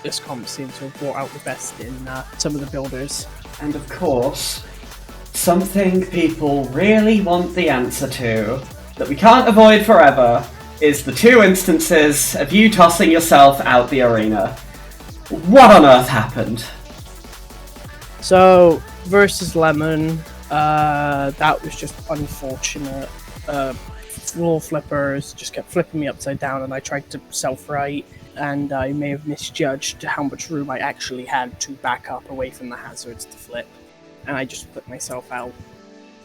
this comp seems to have brought out the best in some of the builders. And of course, something people really want the answer to, that we can't avoid forever, is the 2 instances of you tossing yourself out the arena. What on earth happened? So, versus Lemon, that was just unfortunate. Floor flippers just kept flipping me upside down, and I tried to self-right, and I may have misjudged how much room I actually had to back up away from the hazards to flip, and I just put myself out.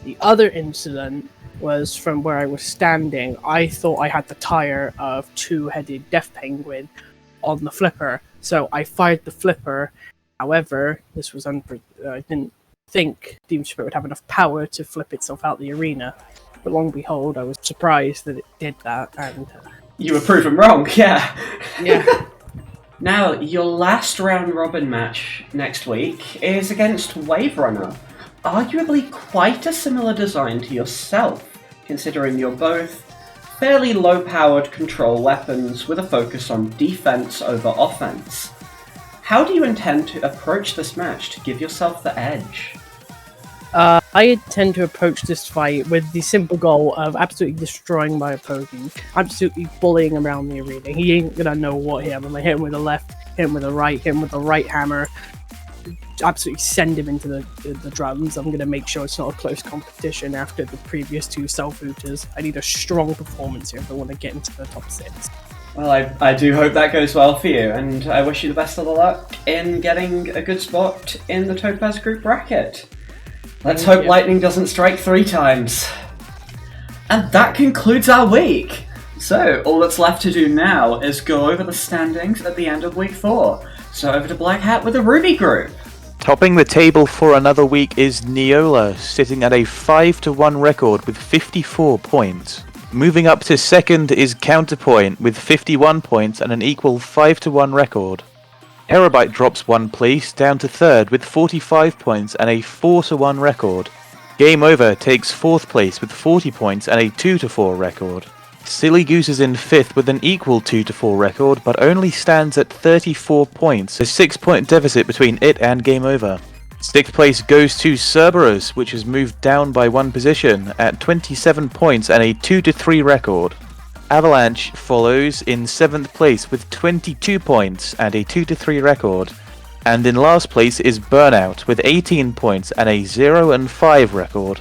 The other incident was from where I was standing. I thought I had the tire of Two-Headed Death Penguin on the flipper, so I fired the flipper. However, this was I didn't think Demon Spirit would have enough power to flip itself out the arena, but long and behold, I was surprised that it did that, and You were proven wrong, yeah. yeah. Now, your last round robin match next week is against Wave Runner. Arguably quite a similar design to yourself, considering you're both fairly low-powered control weapons with a focus on defense over offense. How do you intend to approach this match to give yourself the edge? I intend to approach this fight with the simple goal of absolutely destroying my opponent, absolutely bullying around the arena. He ain't gonna know what hit him. I'm gonna hit him with the left, hit him with the right, hit him with the right hammer, absolutely send him into the drums. I'm gonna make sure it's not a close competition after the previous 2 self-booters. I need a strong performance here if I want to get into the top 6. Well, I do hope that goes well for you, and I wish you the best of the luck in getting a good spot in the Topaz Group bracket. Let's hope lightning doesn't strike 3 times. And that concludes our week. So, all that's left to do now is go over the standings at the end of week 4. So over to Black Hat with the Ruby Group. Topping the table for another week is Neola, sitting at a 5-1 record with 54 points. Moving up to second is Counterpoint with 51 points and an equal 5-1 record. Terabyte drops 1 place down to third with 45 points and a 4-1 record. Game Over takes 4th place with 40 points and a 2-4 record. Silly Goose is in 5th with an equal 2-4 record, but only stands at 34 points, a 6-point deficit between it and Game Over. 6th place goes to Cerberus, which has moved down by 1 position, at 27 points and a 2-3 record. Avalanche follows in 7th place with 22 points and a 2-3 record. And in last place is Burnout with 18 points and a 0-5 record.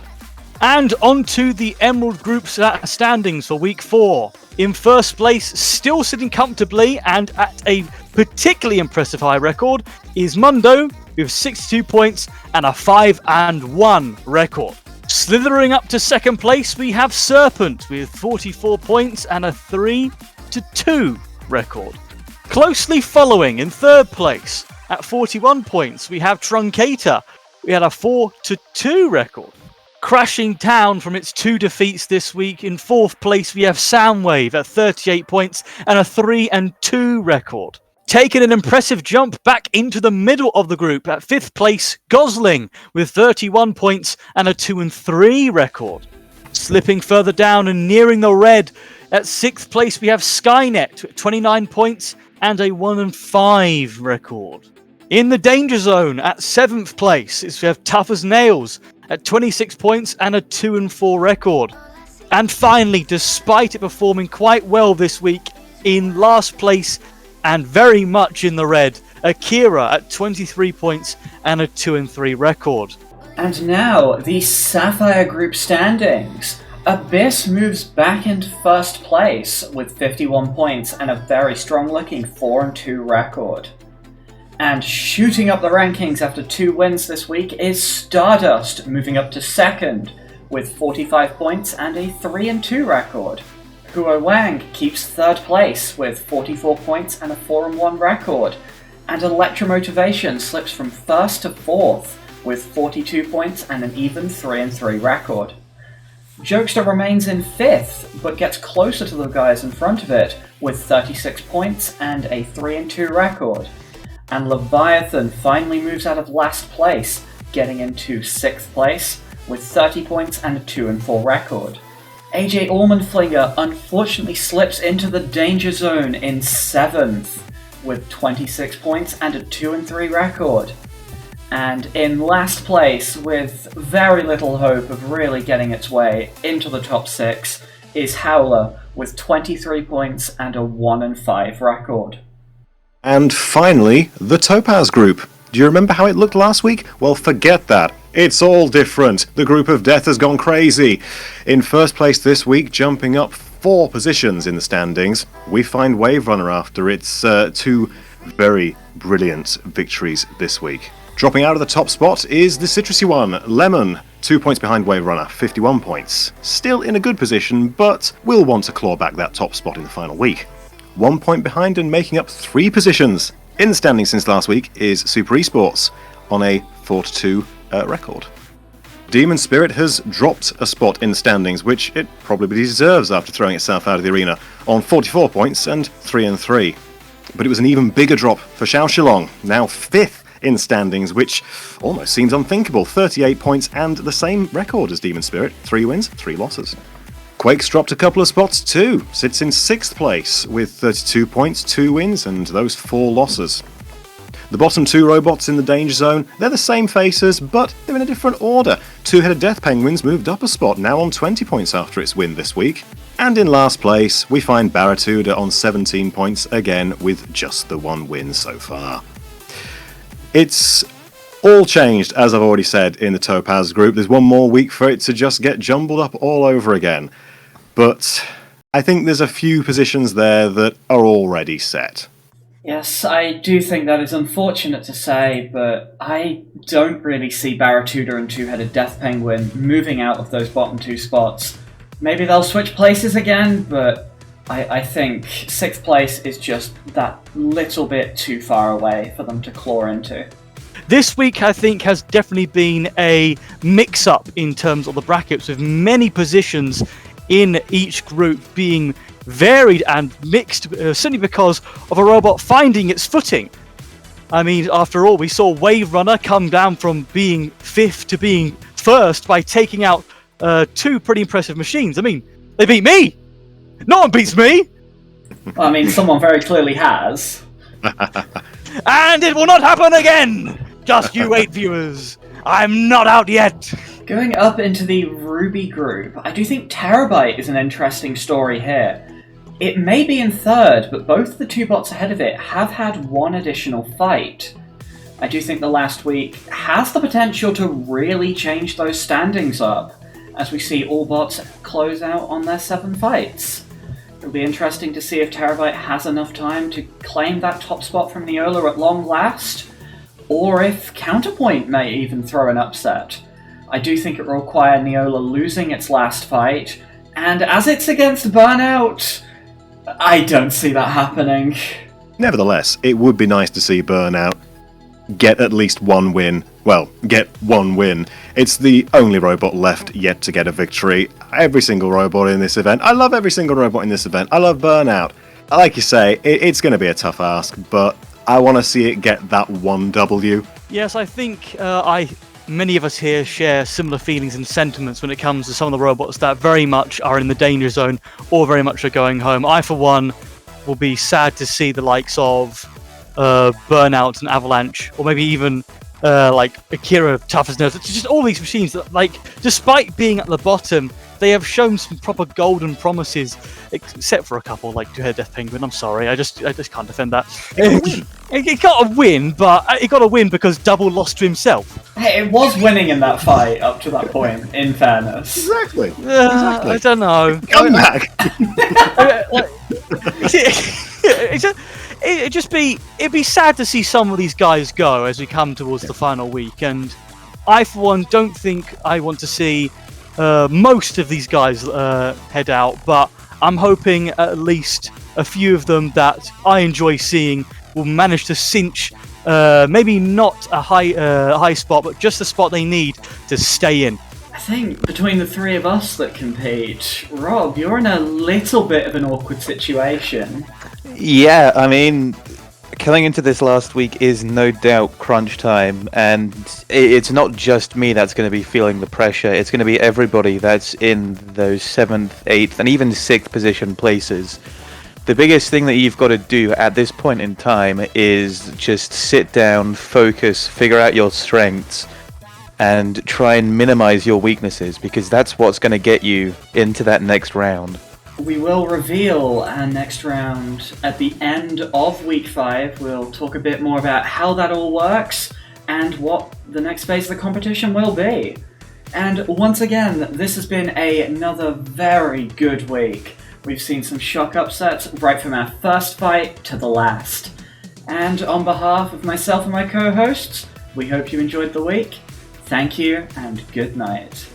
And on to the Emerald Group standings for Week 4. In first place, still sitting comfortably and at a particularly impressive high record, is Mundo with 62 points and a 5-1 record. Slithering up to second place, we have Serpent with 44 points and a 3-2 record. Closely following in third place, at 41 points, we have Truncator. We had a 4-2 record. Crashing down from its 2 defeats this week, in fourth place we have Soundwave at 38 points and a 3-2 record. Taking an impressive jump back into the middle of the group at fifth place, Gosling with 31 points and a 2-3 record. Slipping further down and nearing the red, at sixth place we have Skynet at 29 points and a 1-5 record. In the danger zone at 7th place is we have Tough as Nails at 26 points and a 2-4 record. And finally, despite it performing quite well this week, in last place and very much in the red, Akira at 23 points and a 2-3 record. And now, the Sapphire Group standings. Abyss moves back into first place with 51 points and a very strong-looking 4-2 record. And shooting up the rankings after 2 wins this week is Stardust, moving up to second with 45 points and a 3-2 record. Huo Wang keeps third place with 44 points and a 4-1 record. And Electromotivation slips from first to fourth with 42 points and an even 3-3 record. Jokester remains in fifth, but gets closer to the guys in front of it with 36 points and a 3-2 record. And Leviathan finally moves out of last place, getting into 6th place with 30 points and a 2-4 record. AJ Allmanflinger unfortunately slips into the danger zone in 7th with 26 points and a 2-3 record. And in last place, with very little hope of really getting its way into the top 6, is Howler with 23 points and a 1-5 record. And finally, the Topaz Group. Do you remember how it looked last week? Well, forget that. It's all different. The Group of Death has gone crazy. In first place this week, jumping up 4 positions in the standings, we find Wave Runner after its 2 very brilliant victories this week. Dropping out of the top spot is the citrusy one, Lemon. 2 points behind Wave Runner, 51 points. Still in a good position, but will want to claw back that top spot in the final week. 1 point behind and making up 3 positions in the standing since last week is Super Esports on a 4-2 record. Demon Spirit has dropped a spot in the standings, which it probably deserves after throwing itself out of the arena, on 44 points and 3-3. But it was an even bigger drop for Xiao Shilong, now 5th in standings, which almost seems unthinkable. 38 points and the same record as Demon Spirit, 3 wins, 3 losses. Quakes dropped a couple of spots too, sits in 6th place with 32 points, 2 wins and those 4 losses. The bottom 2 robots in the danger zone, they're the same faces, but they're in a different order. Two-headed Death Penguins moved up a spot, now on 20 points after its win this week. And in last place, we find Baratuda on 17 points, again with just the 1 win so far. It's all changed, as I've already said, in the Topaz Group. There's 1 more week for it to just get jumbled up all over again. But I think there's a few positions there that are already set. Yes, I do think that is unfortunate to say, but I don't really see Baratuda and Two-Headed Death Penguin moving out of those bottom 2 spots. Maybe they'll switch places again, but I think 6th place is just that little bit too far away for them to claw into. This week, I think, has definitely been a mix-up in terms of the brackets, with many positions in each group being varied and mixed, simply because of a robot finding its footing. I mean, after all, we saw Wave Runner come down from being 5th to being 1st by taking out 2 pretty impressive machines. I mean, they beat me! No one beats me! I mean, someone very clearly has. And it will not happen again! Just you wait, viewers. I'm not out yet. Going up into the Ruby group, I do think Terabyte is an interesting story here. It may be in third, but both the two bots ahead of it have had one additional fight. I do think the last week has the potential to really change those standings up, as we see all bots close out on their 7 fights. It'll be interesting to see if Terabyte has enough time to claim that top spot from Neola at long last, or if Counterpoint may even throw an upset. I do think it will require Neola losing its last fight, and as it's against Burnout, I don't see that happening. Nevertheless, it would be nice to see Burnout get at least one win. Well, get one win. It's the only robot left yet to get a victory. Every single robot in this event. I love every single robot in this event. I love Burnout. Like you say, it's going to be a tough ask, but I want to see it get that one W. Yes, I think many of us here share similar feelings and sentiments when it comes to some of the robots that very much are in the danger zone or very much are going home. I, for one, will be sad to see the likes of Burnout and Avalanche, or maybe even like Akira, Tough as Nails. It's just all these machines that, like, despite being at the bottom, they have shown some proper golden promises, except for a couple, like Death Penguin. I'm sorry, I just can't defend that. It got a win, but it got a win because Double lost to himself. Hey, it was winning in that fight up to that point, in fairness. Exactly. I don't know. Come back. It'd be sad to see some of these guys go as we come towards the final week, and I, for one, don't think I want to see most of these guys head out, but I'm hoping at least a few of them that I enjoy seeing will manage to cinch maybe not a high spot, but just the spot they need to stay in. I think between the three of us that compete, Rob, you're in a little bit of an awkward situation. Yeah, I mean, coming into this last week is no doubt crunch time, and it's not just me that's going to be feeling the pressure. It's going to be everybody that's in those 7th, 8th, and even 6th position places. The biggest thing that you've got to do at this point in time is just sit down, focus, figure out your strengths, and try and minimize your weaknesses, because that's what's going to get you into that next round. We will reveal our next round at the end of week 5. We'll talk a bit more about how that all works and what the next phase of the competition will be. And once again, this has been another very good week. We've seen some shock upsets right from our first fight to the last. And on behalf of myself and my co-hosts, we hope you enjoyed the week. Thank you and good night.